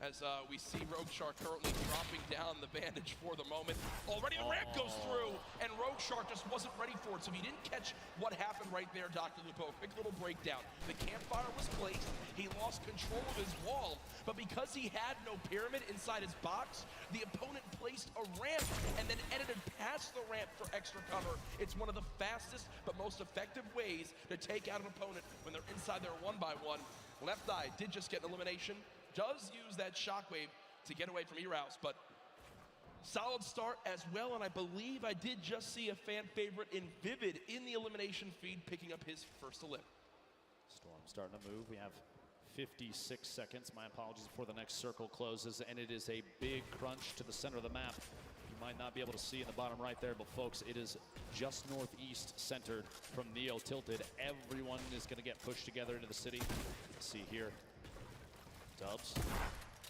As we see Rogue Shark currently dropping down the bandage for the moment. Already the ramp goes through, and Rogue Shark just wasn't ready for it. So if you didn't catch what happened right there, Dr. Lupo, quick little breakdown. The campfire was placed, he lost control of his wall, but because he had no pyramid inside his box, the opponent placed a ramp and then edited past the ramp for extra cover. It's one of the fastest but most effective ways to take out an opponent when they're inside their 1x1. Left Eye did just get an elimination. Does use that shockwave to get away from E-Rouse, but solid start as well, and I believe I did just see a fan favorite in Vivid in the elimination feed picking up his first elim. Storm starting to move. We have 56 seconds. My apologies before the next circle closes, and it is a big crunch to the center of the map. You might not be able to see in the bottom right there, but folks, it is just northeast centered from Neo Tilted. Everyone is going to get pushed together into the city. Let's see here. Dubs,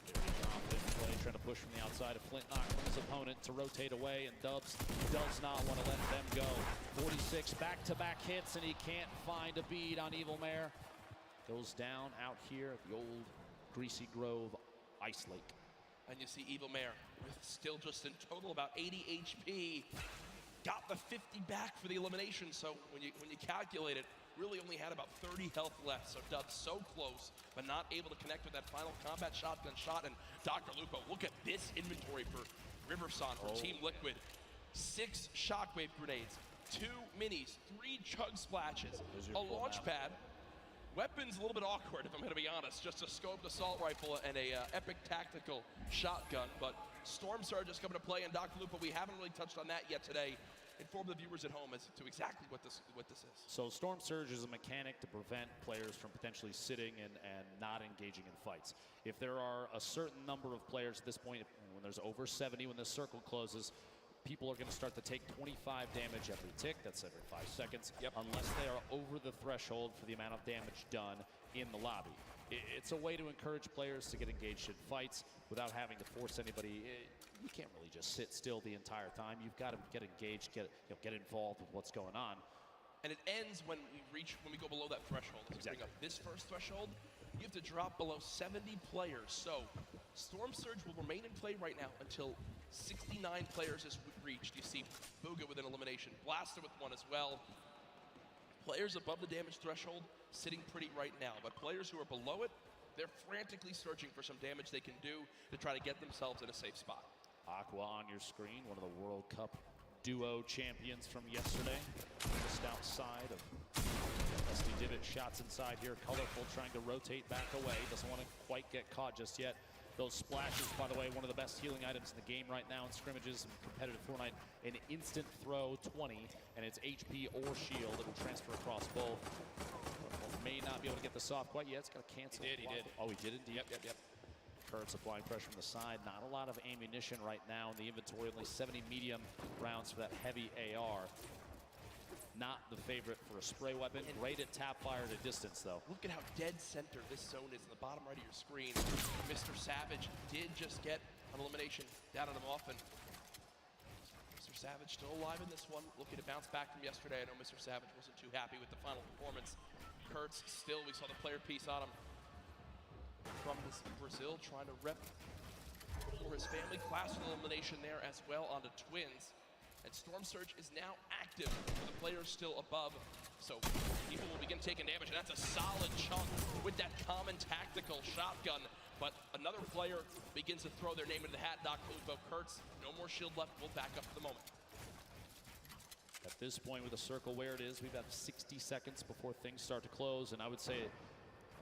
very confident play, trying to push from the outside of Flint, knock from his opponent to rotate away, and Dubs does not want to let them go. 46 back-to-back hits, and he can't find a bead on Evil Mare. Goes down out here at the old Greasy Grove Ice Lake. And you see Evil Mare with still just in total about 80 HP. Got the 50 back for the elimination, so when you calculate it, really only had about 30 health left. So Dubs so close, but not able to connect with that final combat shotgun shot. And Dr. Lupo, look at this inventory for Riverson, for Team Liquid. 6 shockwave grenades, 2 minis, 3 chug splashes, a launch pad. Weapons a little bit awkward, if I'm gonna be honest. Just a scoped assault rifle and a epic tactical shotgun. But Storm Surge is coming to play, and Dr. Lupo, we haven't really touched on that yet today. Inform the viewers at home as to exactly what this is. So Storm Surge is a mechanic to prevent players from potentially sitting and not engaging in fights. If there are a certain number of players at this point, when there's over 70, when this circle closes, people are going to start to take 25 damage every tick. That's every 5 seconds, unless they are over the threshold for the amount of damage done in the lobby. It's a way to encourage players to get engaged in fights without having to force anybody. You can't really just sit still the entire time. You've got to get engaged, get involved with what's going on. And it ends when we go below that threshold. Let's bring up this first threshold. You have to drop below 70 players. So Storm Surge will remain in play right now until 69 players is reached. You see Booga with an elimination, Blaster with one as well. Players above the damage threshold sitting pretty right now, but players who are below it, they're frantically searching for some damage they can do to try to get themselves in a safe spot. Aqua on your screen, one of the World Cup duo champions from yesterday. Just outside of Rusty Divot, shots inside here. Colorful trying to rotate back away. Doesn't want to quite get caught just yet. Those splashes, by the way, one of the best healing items in the game right now in scrimmages and competitive Fortnite. An instant throw 20, and it's HP or shield. It'll transfer across both. May not be able to get this off quite yet. It's got to cancel. He did. Oh, he did indeed. Yep. Kurtz applying pressure from the side. Not a lot of ammunition right now in the inventory. Only 70 medium rounds for that heavy AR. Not the favorite for a spray weapon. Great at tap fire at a distance, though. Look at how dead center this zone is in the bottom right of your screen. Mr. Savage did just get an elimination down on him often. Mr. Savage still alive in this one. Looking to bounce back from yesterday. I know Mr. Savage wasn't too happy with the final performance. Kurtz still, we saw the player piece on him. from this Brazil, trying to rep for his family. Class elimination there as well onto Twins. And Storm Surge is now active for the players still above. So people will begin taking damage, and that's a solid chunk with that common tactical shotgun. But another player begins to throw their name into the hat. Doc Lupo Kurtz, no more shield left. We'll back up for the moment. At this point with the circle where it is, we've got 60 seconds before things start to close, and I would say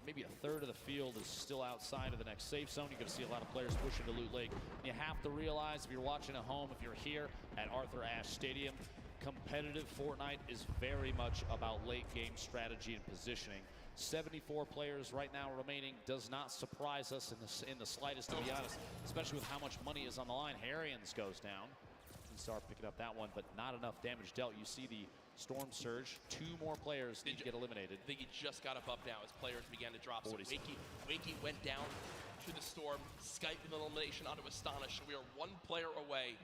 maybe a third of the field is still outside of the next safe zone. You're going to see a lot of players pushing to Loot Lake. You have to realize, if you're watching at home, if you're here at Arthur Ashe Stadium, competitive Fortnite is very much about late game strategy and positioning. 74 players right now remaining does not surprise us in the slightest, to be honest, especially with how much money is on the line. Harrians goes down. Start picking up that one, but not enough damage dealt. You see the Storm Surge. 2 more players need to get eliminated. I think he just got up now as players began to drop. So Wakey went down to the Storm. Skype with an elimination onto Astonish. So we are 1 player away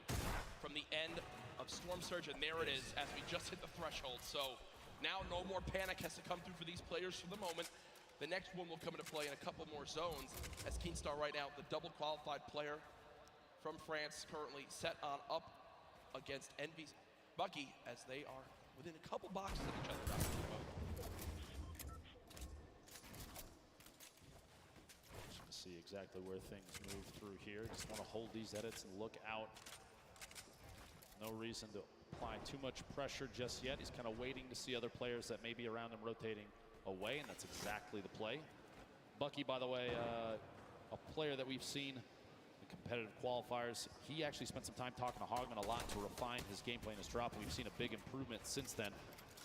from the end of Storm Surge, and there it is as we just hit the threshold. So now no more panic has to come through for these players for the moment. The next one will come into play in a couple more zones as Keenstar right now, the double qualified player from France, currently set on up against Envy's Bucky as they are within a couple boxes of each other. Just to see exactly where things move through here. Just want to hold these edits and look out. No reason to apply too much pressure just yet. He's kind of waiting to see other players that may be around him rotating away, and that's exactly the play. Bucky, by the way, a player that we've seen competitive qualifiers. He actually spent some time talking to Hogman a lot to refine his gameplay and his drop, and we've seen a big improvement since then.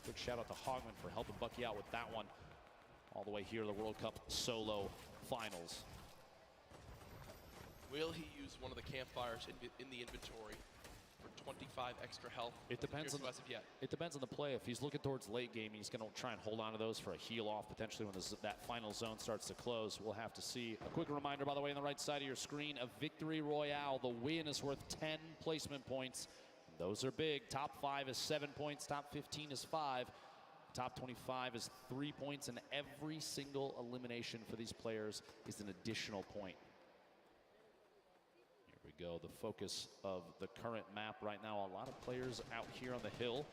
Quick shout out to Hogman for helping Bucky out with that one. All the way here to the World Cup solo finals. Will he use one of the campfires in the inventory for 25 extra health? It depends on the play. If he's looking towards late game, he's going to try and hold on to those for a heal off potentially when that final zone starts to close. We'll have to see. A quick reminder, by the way, on the right side of your screen, a victory royale. The win is worth 10 placement points. Those are big. Top 5 is 7 points. Top 15 is 5. Top 25 is 3 points, and every single elimination for these players is an additional point. Here we go, the focus of the current map right now. A lot of players out here on the hill.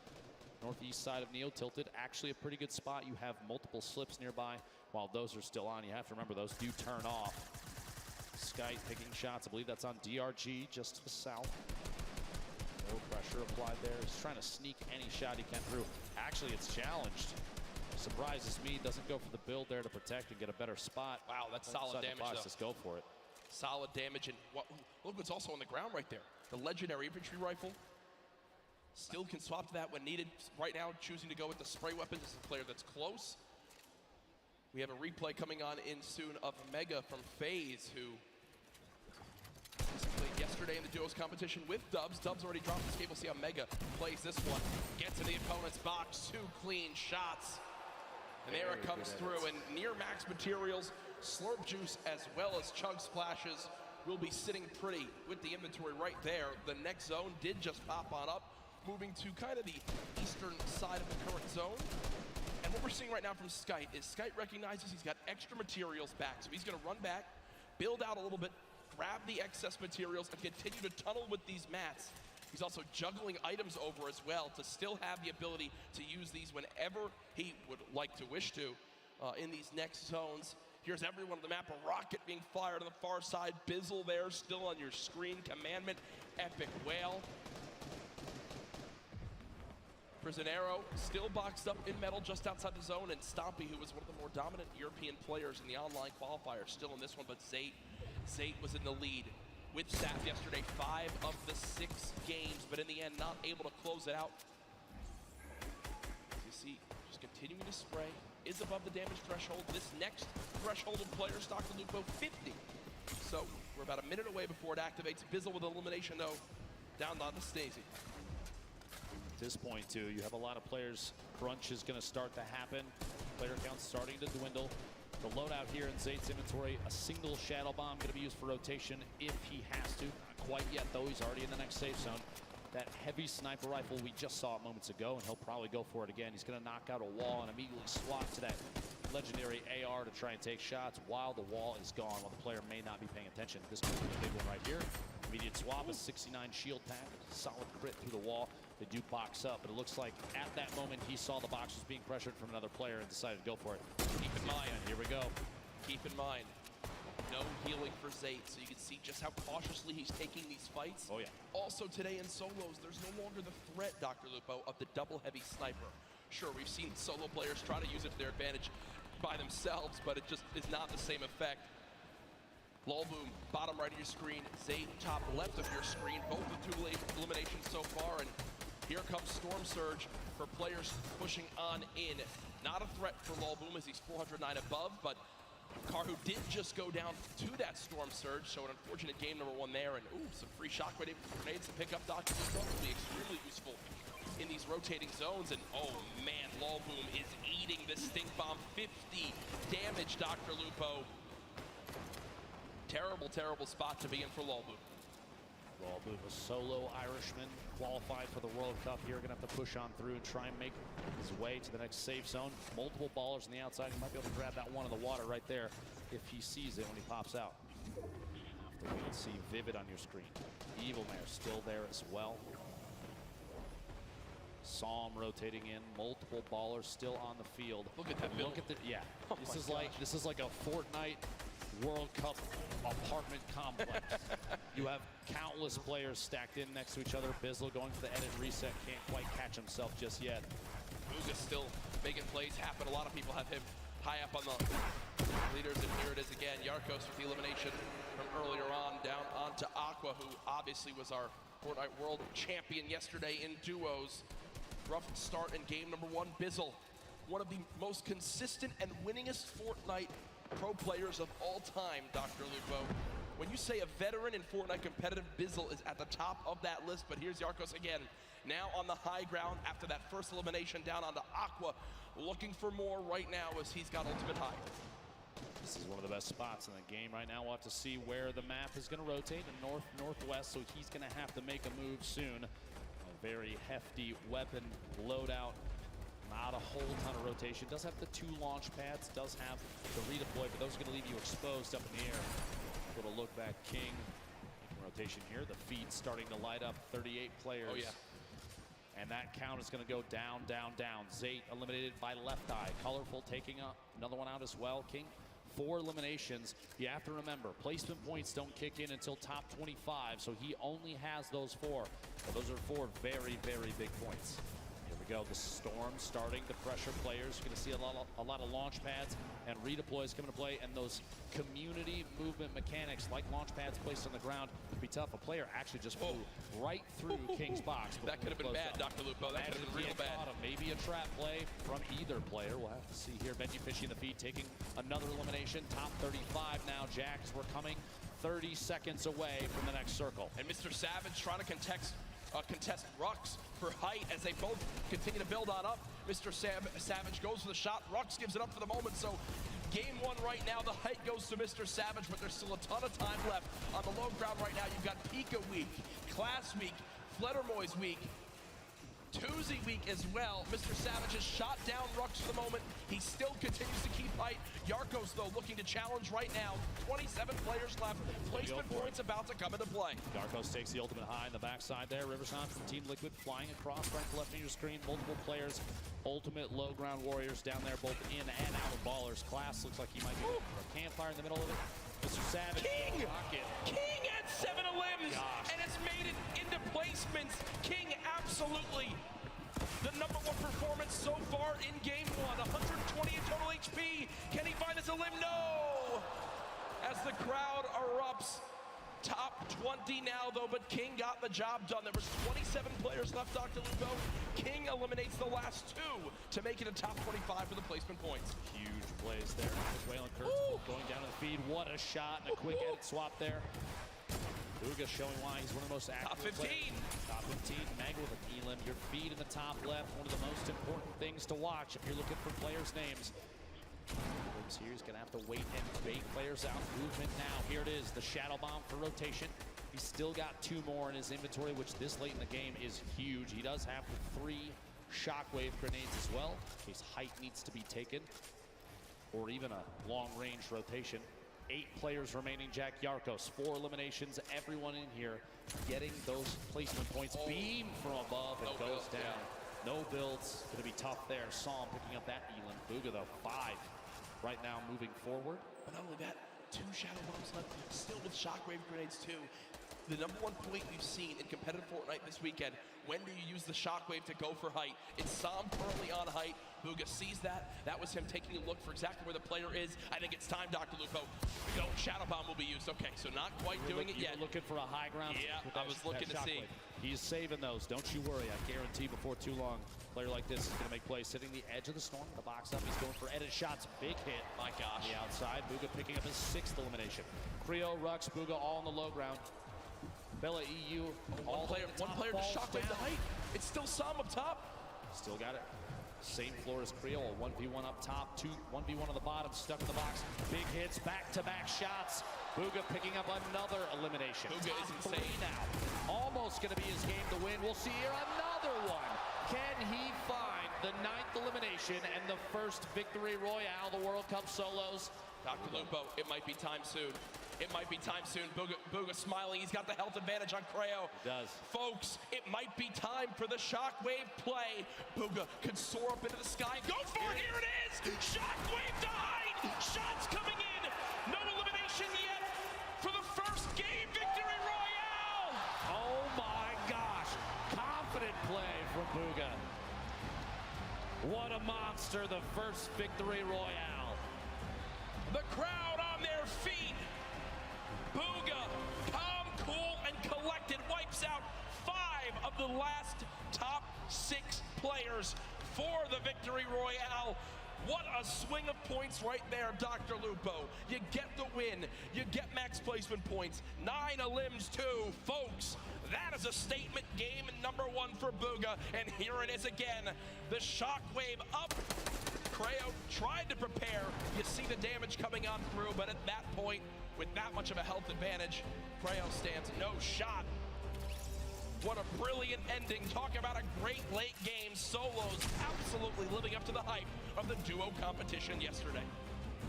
Northeast side of Neo tilted, actually a pretty good spot. You have multiple slips nearby while those are still on. You have to remember those do turn off. Sky picking shots, I believe that's on DRG just to the south. No pressure applied there. He's trying to sneak any shot he can through. Actually, it's challenged. Surprises me, doesn't go for the build there to protect and get a better spot. Wow, that's solid damage though. Just go for it. Solid damage, and look what's also on the ground right there. The legendary infantry rifle. Still can swap to that when needed. Right now, choosing to go with the spray weapons. This is a player that's close. We have a replay coming on in soon of Mega from FaZe, who played yesterday in the duos competition with Dubs. Dubs already dropped his game. We'll see how Mega plays this one. Gets to the opponent's box. 2 clean shots. And there it comes through. And near max materials, Slurp Juice as well as Chug Splashes will be sitting pretty with the inventory right there. The next zone did just pop on up, moving to kind of the eastern side of the current zone. And what we're seeing right now from Skite is Skite recognizes he's got extra materials back. So he's going to run back, build out a little bit, grab the excess materials, and continue to tunnel with these mats. He's also juggling items over as well to still have the ability to use these whenever he would like to wish to in these next zones. Here's everyone on the map. A rocket being fired on the far side. Bizzle there still on your screen. Commandment, Epic Whale. Prisionero still boxed up in metal just outside the zone. And Stompy, who was one of the more dominant European players in the online qualifier, still in this one. But Zate was in the lead with Saf yesterday. 5 of the 6 games, but in the end, not able to close it out. As you see, just continuing to spray. Is above the damage threshold. This next threshold of players, Dr. Lupo, 50. So we're about a minute away before it activates. Bizzle with elimination, though, down on the Stacey. At this point, too, you have a lot of players. Crunch is going to start to happen. Player count starting to dwindle. The loadout here in Zate's inventory, a single Shadow Bomb going to be used for rotation if he has to. Not quite yet, though. He's already in the next safe zone. that heavy sniper rifle we just saw moments ago, and he'll probably go for it again. He's going to knock out a wall and immediately swap to that legendary AR to try and take shots while the wall is gone, while the player may not be paying attention. This could be a big one right here. Immediate swap, a 69 shield pack, solid crit through the wall. They do box up, but it looks like at that moment he saw the box was being pressured from another player and decided to go for it. Keep in mind, and here we go. Keep in mind, no healing for Zayt, so you can see just how cautiously he's taking these fights. Oh yeah. Also today in solos, there's no longer the threat, Dr. Lupo, of the double heavy sniper. Sure, we've seen solo players try to use it to their advantage by themselves, but it just is not the same effect. Lolboom, bottom right of your screen, Zayt, top left of your screen, both the 2 eliminations so far, and here comes Storm Surge for players pushing on in. Not a threat for Lolboom as he's 409 above, but Karhu did just go down to that Storm Surge, so an unfortunate game number 1 there, and ooh, some free shockwave grenades to pick up Dr. Lupo will be extremely useful in these rotating zones, and oh man, Lolboom is eating this stink bomb. 50 damage, Dr. Lupo. Terrible, terrible spot to be in for Lolboom. Lolboom, a solo Irishman, qualified for the World Cup here. Gonna have to push on through and try and make his way to the next safe zone. Multiple ballers on the outside. He might be able to grab that one in the water right there if he sees it when he pops out. After we can see Vivid on your screen. Evil Mare still there as well. Psalm rotating in, multiple ballers still on the field. Look at that. Look at the, yeah. Oh this is like a Fortnite World Cup apartment complex. You have countless players stacked in next to each other. Bizzle going for the edit reset, can't quite catch himself just yet. Muga still making plays happen. A lot of people have him high up on the leaders, and here it is again. Yarkos with the elimination from earlier on, down onto Aqua, who obviously was our Fortnite World Champion yesterday in duos. Rough start in game number 1. Bizzle, one of the most consistent and winningest Fortnite pro players of all time, Dr. Lupo. When you say a veteran in Fortnite competitive, Bizzle is at the top of that list, but here's Yarkos again, now on the high ground after that first elimination down onto Aqua, looking for more right now as he's got ultimate high. This is one of the best spots in the game right now. We'll have to see where the map is going to rotate, in north-northwest, so he's going to have to make a move soon. A very hefty weapon loadout. Not a whole ton of rotation. Does have the 2 launch pads, does have the redeploy, but those are going to leave you exposed up in the air. Little look back, King. Rotation here. The feed starting to light up. 38 players. Oh yeah. And that count is going to go down, down, down. Zayt eliminated by Left Eye. Colorful taking up another one out as well. King, 4 eliminations. You have to remember, placement points don't kick in until top 25, so he only has those 4. But those are 4 very, very big points. Here we go, the Storm starting to pressure players. You're going to see a lot of launch pads and redeploys coming to play, and those community movement mechanics like launch pads placed on the ground can be tough. A player actually just flew right through King's box. That could have been bad, Dr. Lupo. That could have been real bad. Maybe a trap play from either player. We'll have to see here. Benji fishing the feed, taking another elimination. Top 35 now, Jax. We're coming 30 seconds away from the next circle. And Mr. Savage trying to contest Rux for height as they both continue to build on up. Mr. Savage goes for the shot. Rux gives it up for the moment. So game 1 right now, the height goes to Mr. Savage, but there's still a ton of time left on the low ground right now. You've got Pika week, Class week, Fledermoy's week, Tuesday week as well. Mr. Savage has shot down Rux for the moment. He still continues to keep height. Yarkos, though, looking to challenge right now. 27 players left. Placement points about to come into play. Yarkos takes the ultimate high in the backside there. Riverside from Team Liquid flying across right to left on your screen. Multiple players. Ultimate low ground warriors down there, both in and out of ballers. Class looks like he might be looking for a campfire in the middle of it. Mr. Savage. King at 7 limbs and has made it into placements. King absolutely the #1 performance so far in game 1. 120 in total HP. Can he find us a limb? No! As the crowd erupts. Top 20 now, though, but King got the job done. There was 27 players left, Dr. Lupo. King eliminates the last 2 to make it a top 25 for the placement points. Huge plays there. Waylon Kurtz going down to the feed. What a shot and a quick edit swap there. Uga showing why he's one of the most active. Top 15. Players. Top 15. Magma with an elim. Your feed in the top left. One of the most important things to watch if you're looking for players' names. Here he's going to have to wait and bait players out. Movement now. Here it is. The shadow bomb for rotation. He's still got 2 more in his inventory, which this late in the game is huge. He does have the 3 shockwave grenades as well, in case height needs to be taken, or even a long-range rotation. 8 players remaining, Jack Yarkos. 4 eliminations, everyone in here getting those placement points. Beam from above and goes down. Yeah. No builds, gonna be tough there. Psalm picking up that Elam. Bugha though, 5 right now moving forward. But not only that, 2 shadow bombs left, still with shockwave grenades too. The #1 point we've seen in competitive Fortnite this weekend, when do you use the shockwave to go for height? It's Psalm currently on height. Bugha sees that. That was him taking a look for exactly where the player is. I think it's time, Dr. Lupo. No, shadow bomb will be used. Okay, so not quite doing it yet. You're looking for a high ground. Yeah, I was looking to see. He's saving those. Don't you worry. I guarantee before too long, a player like this is going to make plays. Sitting the edge of the storm, the box up. He's going for edit shots. Big hit. My gosh. On the outside. Bugha picking up his 6th elimination. Creo, Rux, Bugha all on the low ground. Bella EU. One player to shockwave the height. It's still Psalm up top. Still got it. Same floor as Creo. 1v1 up top. 1v1 on the bottom. Stuck in the box. Big hits. Back-to-back shots. Bugha picking up another elimination. Bugha is insane now. Almost going to be his game to win. We'll see here another one. Can he find the 9th elimination and the first victory royale, the World Cup solos? Dr. Lupo, it might be time soon. It might be time soon. Bugha smiling. He's got the health advantage on Creo. He does. Folks, it might be time for the shockwave play. Bugha could soar up into the sky. Go for it. Here it is. Shockwave to height. Shots coming in. No elimination yet for the first game victory royale. Oh my gosh. Confident play from Bugha. What a monster. The first victory royale. The crowd on their feet. Bugha, calm, cool, and collected, wipes out 5 of the last top 6 players for the victory royale. What a swing of points right there, Dr. Lupo. You get the win. You get max placement points. 9 elims too. Folks, that is a statement game #1 for Bugha. And here it is again. The shockwave up. Creo tried to prepare. You see the damage coming on through, but at that point, with that much of a health advantage, Creo stands no shot. What a brilliant ending. Talk about a great late game. Solos absolutely living up to the hype of the duo competition yesterday.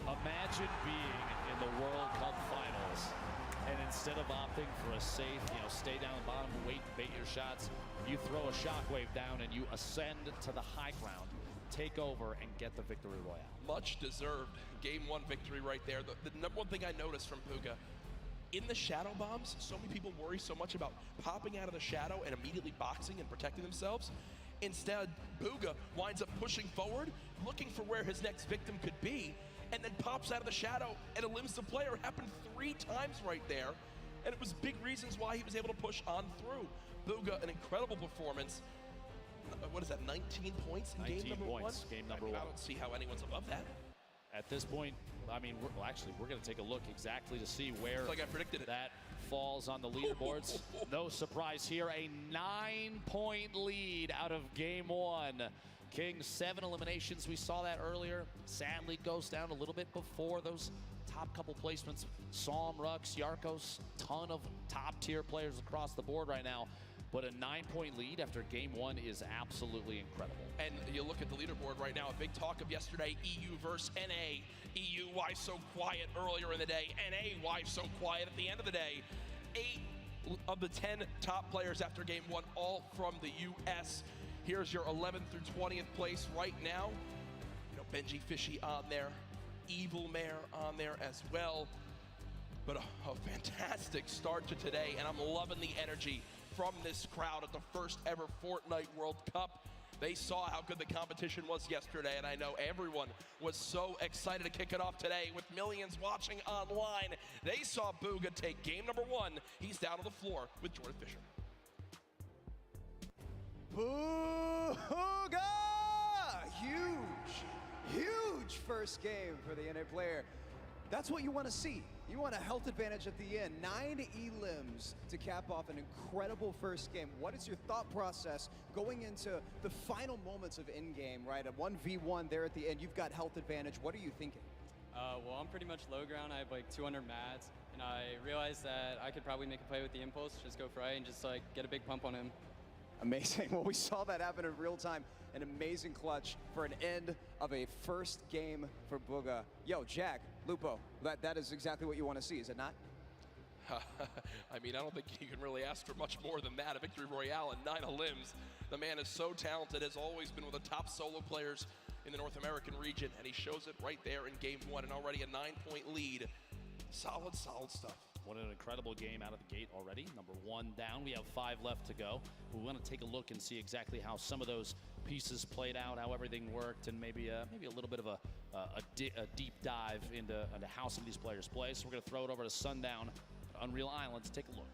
Imagine being in the World Cup finals, and instead of opting for a safe, stay down the bottom, wait, bait your shots, you throw a shockwave down and you ascend to the high ground, take over, and get the victory royale. Much deserved game 1 victory right there. The #1 thing I noticed from Bugha, in the shadow bombs, so many people worry so much about popping out of the shadow and immediately boxing and protecting themselves. Instead, Bugha winds up pushing forward, looking for where his next victim could be, and then pops out of the shadow and eliminates the player. It happened 3 times right there, and it was big reasons why he was able to push on through. Bugha, an incredible performance. What is that, 19 points in game #1? Game number 1. I don't see how anyone's above that. At this point, I mean, we're going to take a look exactly to see where like I predicted that falls on the leaderboards. No surprise here, a 9-point lead out of game 1. King, 7 eliminations. We saw that earlier. Sadly, goes down a little bit before those top couple placements. Psalm, Rux, Yarkos, ton of top-tier players across the board right now. But a 9-point lead after game 1 is absolutely incredible. And you look at the leaderboard right now, a big talk of yesterday, EU versus NA. EU, why so quiet earlier in the day? NA, why so quiet at the end of the day? 8 of the 10 top players after game 1, all from the US. Here's your 11th through 20th place right now. Benji Fishy on there, Evil Mare on there as well. But a fantastic start to today, and I'm loving the energy from this crowd at the first ever Fortnite World Cup. They saw how good the competition was yesterday, and I know everyone was so excited to kick it off today with millions watching online. They saw Bugha take game #1. He's down on the floor with Jordan Fisher. Bugha! Huge first game for the NA player. That's what you want to see. You want a health advantage at the end. 9 elims to cap off an incredible first game. What is your thought process going into the final moments of in-game, right? A 1v1 there at the end. You've got health advantage. What are you thinking? Well, I'm pretty much low ground. I have like 200 mats, and I realized that I could probably make a play with the impulse, just go for it and just like get a big pump on him. Amazing. Well, we saw that happen in real time. An amazing clutch for an end of a first game for Booga. Yo, Jack, Lupo, that is exactly what you want to see, is it not? I mean, I don't think you can really ask for much more than that. A victory royale and 9 limbs. The man is so talented, has always been one of the top solo players in the North American region, and he shows it right there in game 1, and already a 9-point lead. Solid stuff. What an incredible game out of the gate already. Number 1 down. We have 5 left to go. We want to take a look and see exactly how some of those pieces played out, how everything worked, and maybe a little bit of a deep dive into how some of these players play. So we're going to throw it over to Sundown at Unreal Islands. Take a look.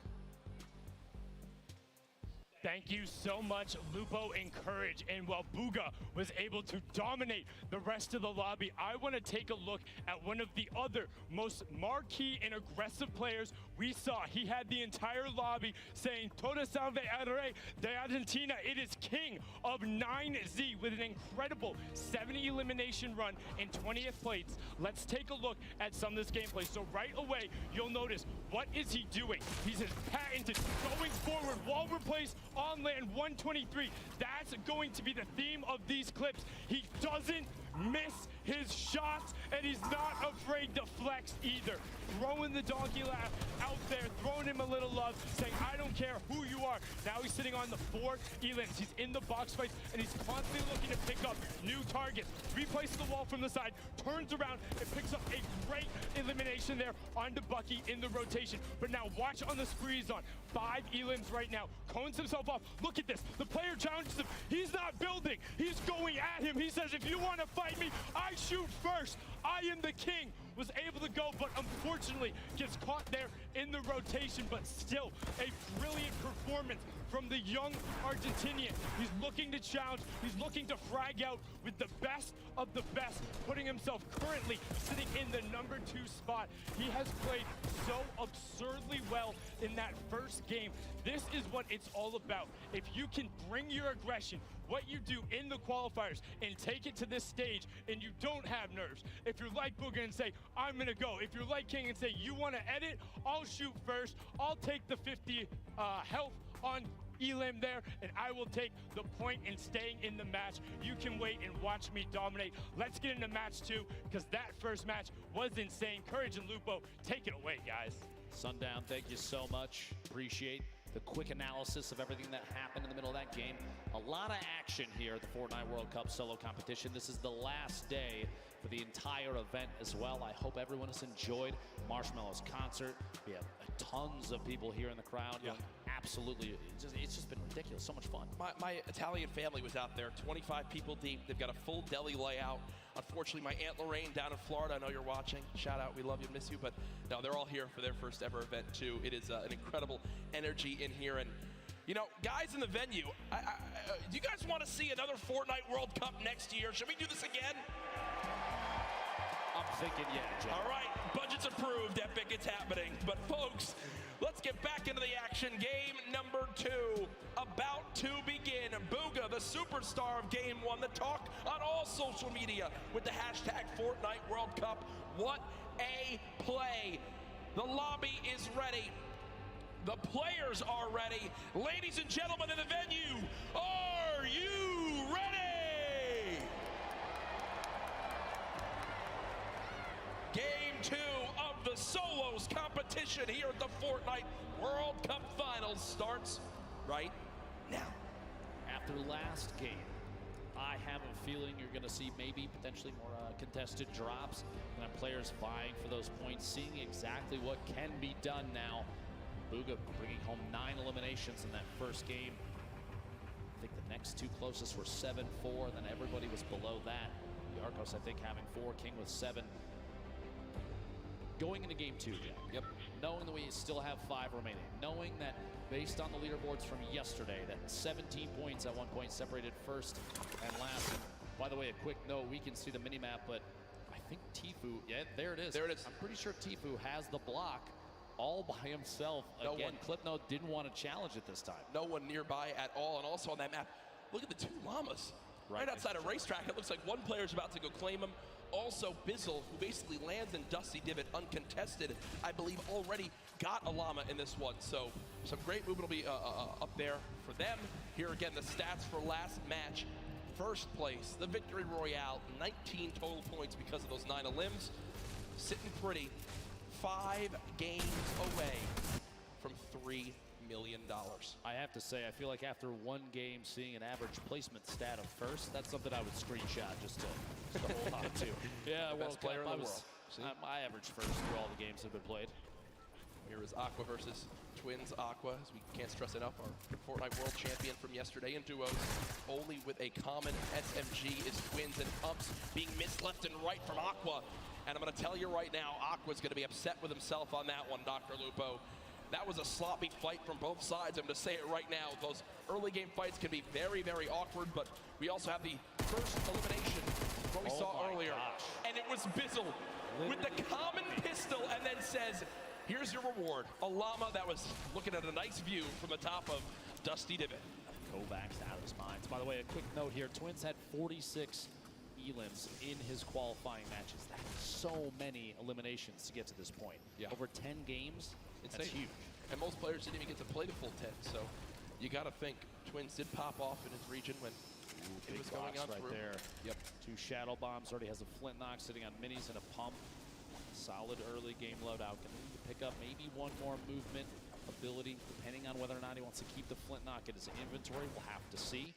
Thank you so much, Lupo and Courage. And while Booga was able to dominate the rest of the lobby, I want to take a look at one of the other most marquee and aggressive players we saw. He had the entire lobby saying, Toda salve al rey de Argentina. It is king of 9Z with an incredible 70 elimination run in 20th place. Let's take a look at some of this gameplay. So right away, you'll notice, what is he doing? He's patented going forward, wall replace, on land 123. That's going to be the theme of these clips. He doesn't miss his shots, and he's not afraid to flex either. Throwing the donkey laugh out there, throwing him a little love, saying, I don't care who you are. Now he's sitting on the 4 elims. He's in the box fight, and he's constantly looking to pick up new targets. Replaces the wall from the side, turns around, and picks up a great elimination there onto Bucky in the rotation. But now watch on the spree he's on. 5 elims right now. Cones himself off. Look at this. The player challenges him. He's not building. He's going at him. He says, if you want to fight me, I shoot first. I am the king. Was able to go, but unfortunately gets caught there in the rotation, but still a brilliant performance from the young Argentinian. He's looking to challenge. He's looking to frag out with the best of the best, putting himself currently sitting in the number 2 spot. He has played so absurdly well in that first game. This is what it's all about. If you can bring your aggression, what you do in the qualifiers, and take it to this stage, and you don't have nerves. If you're like Booga and say, I'm gonna go. If you're like King and say, you wanna edit, I'll shoot first. I'll take the 50 health on Elim there, and I will take the point in staying in the match. You can wait and watch me dominate. Let's get into match 2, because that first match was insane. Courage and Lupo, take it away, guys. Sundown, thank you so much. Appreciate the quick analysis of everything that happened in the middle of that game. A lot of action here at the Fortnite World Cup solo competition. This is the last day for the entire event as well. I hope everyone has enjoyed Marshmallow's concert. We have tons of people here in the crowd. Yeah. Absolutely, it's just been ridiculous. So much fun. My Italian family was out there, 25 people deep. They've got a full deli layout. Unfortunately, my Aunt Lorraine down in Florida, I know you're watching. Shout out, we love you, miss you. But no, they're all here for their first ever event too. It is an incredible energy in here. And you know, guys in the venue, do you guys want to see another Fortnite World Cup next year? Should we do this again? I'm thinking, yeah, Jeff. All right, budget's approved, Epic, it's happening. But folks, let's get back into the action. Game number 2 about to begin. Booga, the superstar of game 1, the talk on all social media with the hashtag Fortnite World Cup. What a play. The lobby is ready. The players are ready. Ladies and gentlemen in the venue, are you ready? Game 2 of the solos competition here at the Fortnite World Cup Finals starts right now. After last game, I have a feeling you're going to see maybe potentially more contested drops and players vying for those points, seeing exactly what can be done now. Booga bringing home 9 eliminations in that first game. I think the next 2 closest were 7-4, then everybody was below that. The Arcos, I think, having 4, King with 7. Going into game 2, Jack. Yep. Knowing that we still have 5 remaining, knowing that based on the leaderboards from yesterday, that 17 points at one point separated first and last. And by the way, a quick note, we can see the mini-map, but I think Tfue, yeah, there it is. There it is. I'm pretty sure Tfue has the block all by himself. Again, Clipnote didn't want to challenge it this time. No one nearby at all. And also on that map, look at the 2 llamas. right outside a racetrack. It looks like one player's about to go claim him. Also, Bizzle, who basically lands in Dusty Divot uncontested, I believe already got a llama in this one. So some great movement will be up there for them. Here again, the stats for last match. First place, the Victory Royale, 19 total points because of those 9 limbs. Sitting pretty, 5 games away from $3 million. I have to say, I feel like after one game, seeing an average placement stat of first, that's something I would screenshot just to hold on to. Yeah, The best player in the world. I averaged first through all the games that have been played. Here is Aqua versus Twins Aqua, as we can't stress enough, our Fortnite World Champion from yesterday in duos. Only with a common SMG is Twins, and pumps being missed left and right from Aqua. And I'm going to tell you right now, Aqua's going to be upset with himself on that one, Dr. Lupo. That was a sloppy fight from both sides. I'm going to say it right now. Those early game fights can be very, very awkward, but we also have the first elimination, what we saw earlier. And it was Bizzle with the common pistol and then says, here's your reward. A llama that was looking at a nice view from the top of Dusty Divot. Kovacs out of his mind. By the way, a quick note here. Twins had 46 elims in his qualifying matches. That is so many eliminations to get to this point. Yeah. Over 10 games, that's huge. And most players didn't even get to play the full 10, so you got to think Twins did pop off in his region when it was going on right through. There. Yep. 2 shadow bombs. Already has a flint knock sitting on minis and a pump. Solid early game loadout. Going to need to pick up maybe one more movement ability, depending on whether or not he wants to keep the flint knock in his inventory. We'll have to see.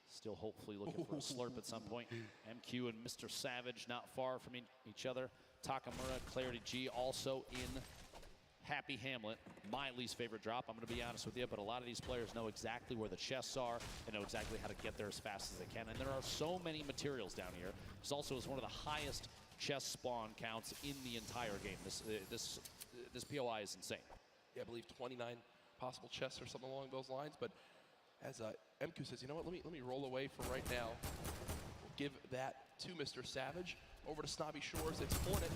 Still hopefully looking for a slurp at some point. MQ and Mr. Savage not far from each other. Takamura, Clarity G also in Happy Hamlet. My least favorite drop, I'm going to be honest with you, but a lot of these players know exactly where the chests are and know exactly how to get there as fast as they can. And there are so many materials down here. This also is one of the highest chest spawn counts in the entire game. This POI is insane. Yeah, I believe 29 possible chests or something along those lines. But as MQ says, you know what? Let me roll away for right now. We'll give that to Mr. Savage. Over to Snobby Shores. It's Hornet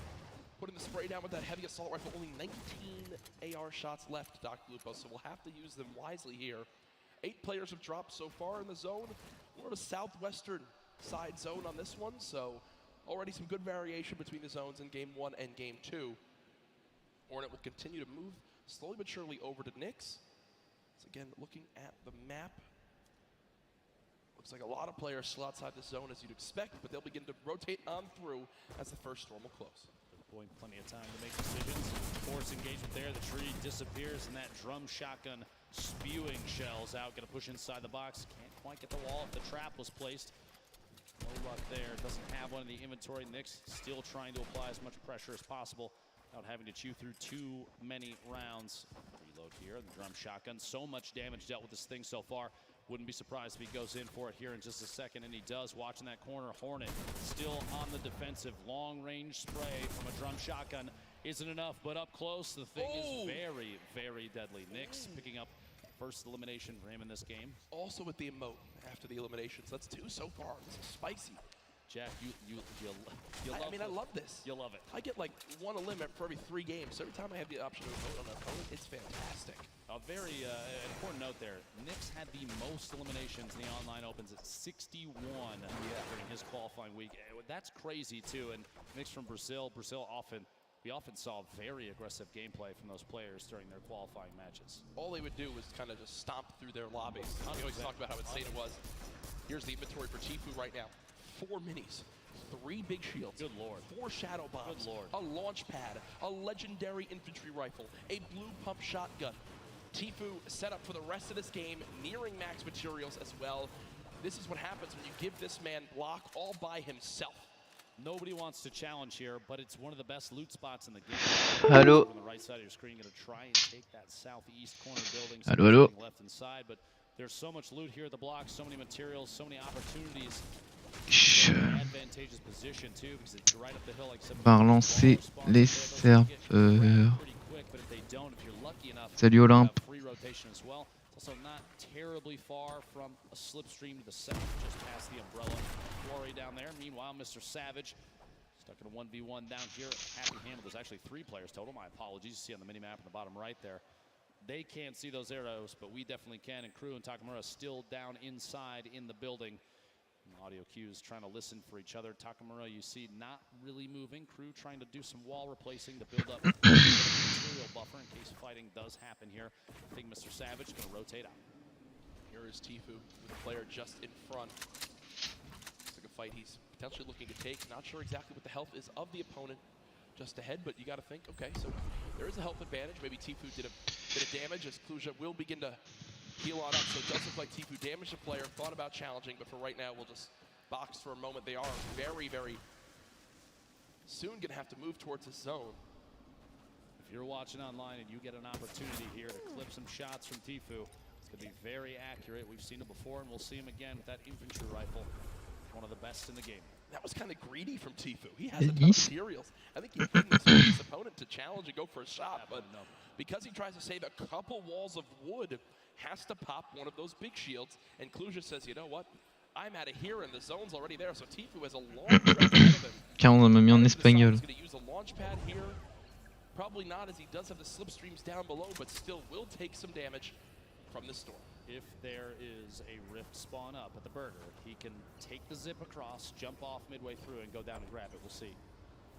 putting the spray down with that heavy assault rifle. Only 19 AR shots left, Dr. Lupo, so we'll have to use them wisely here. 8 players have dropped so far in the zone. We're in a southwestern side zone on this one, so already some good variation between the zones in Game 1 and Game 2. Hornet will continue to move slowly but surely over to Nyx. So again, looking at the map, looks like a lot of players still outside the zone as you'd expect, but they'll begin to rotate on through as the first storm will close. Boy, plenty of time to make decisions. Force engagement there. The tree disappears, and that drum shotgun spewing shells out. Going to push inside the box. Can't quite get the wall if the trap was placed. No luck there. Doesn't have one in the inventory. Nyx still trying to apply as much pressure as possible without having to chew through too many rounds. Reload here. The drum shotgun. So much damage dealt with this thing so far. Wouldn't be surprised if he goes in for it here in just a second, and he does. Watching that corner, Hornet still on the defensive. Long-range spray from a drum shotgun isn't enough, but up close, the thing is very, very deadly. Nyx picking up first elimination for him in this game. Also with the emote after the eliminations. That's 2 so far. This is spicy. Jack, you love I mean, I love this. You love it. I get like 1 elim for every 3 games. So every time I have the option to vote on an opponent, it's fantastic. A very important note there. Nyx had the most eliminations in the online opens at 61 during his qualifying week. That's crazy too. And Nyx from Brazil. We often saw very aggressive gameplay from those players during their qualifying matches. All they would do was kind of just stomp through their lobbies. We always talked about how insane it was. Here's the inventory for Tfue right now. 4 minis, 3 big shields, good lord, 4 shadow bombs, good lord, a launch pad, a legendary infantry rifle, a blue pump shotgun. Tfue set up for the rest of this game, nearing max materials as well. This is what happens when you give this man block all by himself. Nobody wants to challenge here, but it's one of the best loot spots in the game. Hello. On the right side of your screen, going to try and take that southeast corner building. Hello. Left inside, but there's so much loot here at the block, so many materials, so many opportunities. Advantageous position too, because it's right up the hill, like On va relancer les serveurs. Salut Olympe. Free rotation as well. It's also not terribly far from a slipstream to the south, just past the umbrella quarry down there. Meanwhile, Mr. Savage stuck in a 1v1 down here. Happy Hamlet. There's actually 3 players total. My apologies. You see on the mini map in the bottom right there. They can't see those arrows, but we definitely can. And Crew and Takamura still down inside in the building. Audio cues trying to listen for each other. Takamura, you see, not really moving. Crew trying to do some wall replacing to build up material buffer in case fighting does happen here. I think Mr. Savage going to rotate out. Here is Tfue with a player just in front. Looks like a fight he's potentially looking to take. Not sure exactly what the health is of the opponent just ahead, but you got to think, okay, so there is a health advantage. Maybe Tfue did a bit of damage as Kluja will begin to heal on up. So it does look like Tfue damaged the player, thought about challenging, but for right now, we'll just box for a moment. They are very, very soon going to have to move towards the zone. If you're watching online and you get an opportunity here to clip some shots from Tfue, it's going to be very accurate. We've seen it before, and we'll see him again with that infantry rifle. One of the best in the game. That was kind of greedy from Tfue. He has a ton of materials. I think he didn't expect his opponent to challenge and go for a shot, but because he tries to save a couple walls of wood, has to pop one of those big shields, and Kluja says, you know what? I'm out of here, and the zone's already there, so Tfue has a long stretch ahead of him. Car on m'a mis en espagnol. He's going to use a launch pad here. Probably not, as he does have the slipstreams down below, but still will take some damage from the storm. If there is a rift spawn up at the burger, he can take the zip across, jump off midway through, and go down and grab it. We'll see.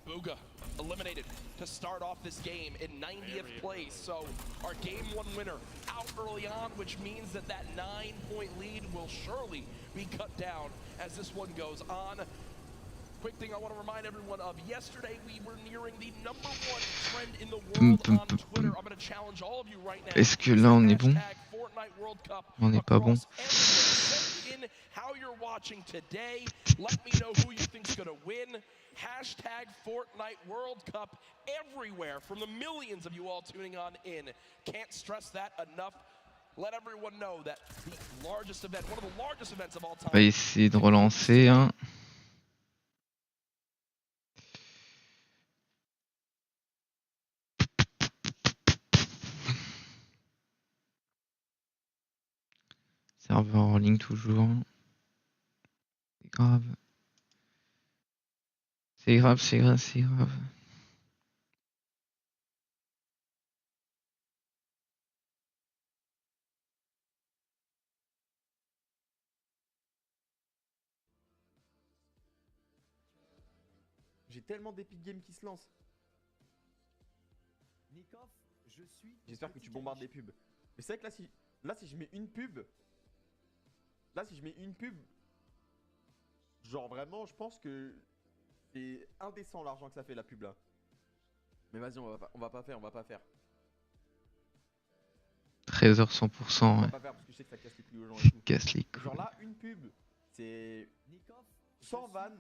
Booga eliminated to start off this game in 90th place. So our game one winner out early on, which means that that 9-point lead will surely be cut down as this one goes on. Quick thing I want to remind everyone of, yesterday we were nearing the #1 trend in the world on Twitter. I'm going to challenge all of you right now. Est-ce que là on est bon? On n'est pas bon. In how you're watching today. Let me know who you think's going to win. Hashtag Fortnite World Cup everywhere from the millions of you all tuning on in. Can't stress that enough. Let everyone know that the largest event, one of the largest events of all time. On va essayer de relancer, hein. Serveur en ligne toujours. C'est grave. C'est grave, c'est grave, c'est grave. J'ai tellement d'Epic Games qui se lancent. J'espère que tu bombardes des pubs. Mais c'est vrai que là si je mets une pub, genre vraiment je pense que c'est indécent l'argent que ça fait la pub là. Mais vas-y, on va pas faire. Trésor 100%, On va ouais. pas faire parce que je sais que ça casse les couilles aux gens et tout. Casse les couilles. Genre là, une pub, c'est 100 vannes.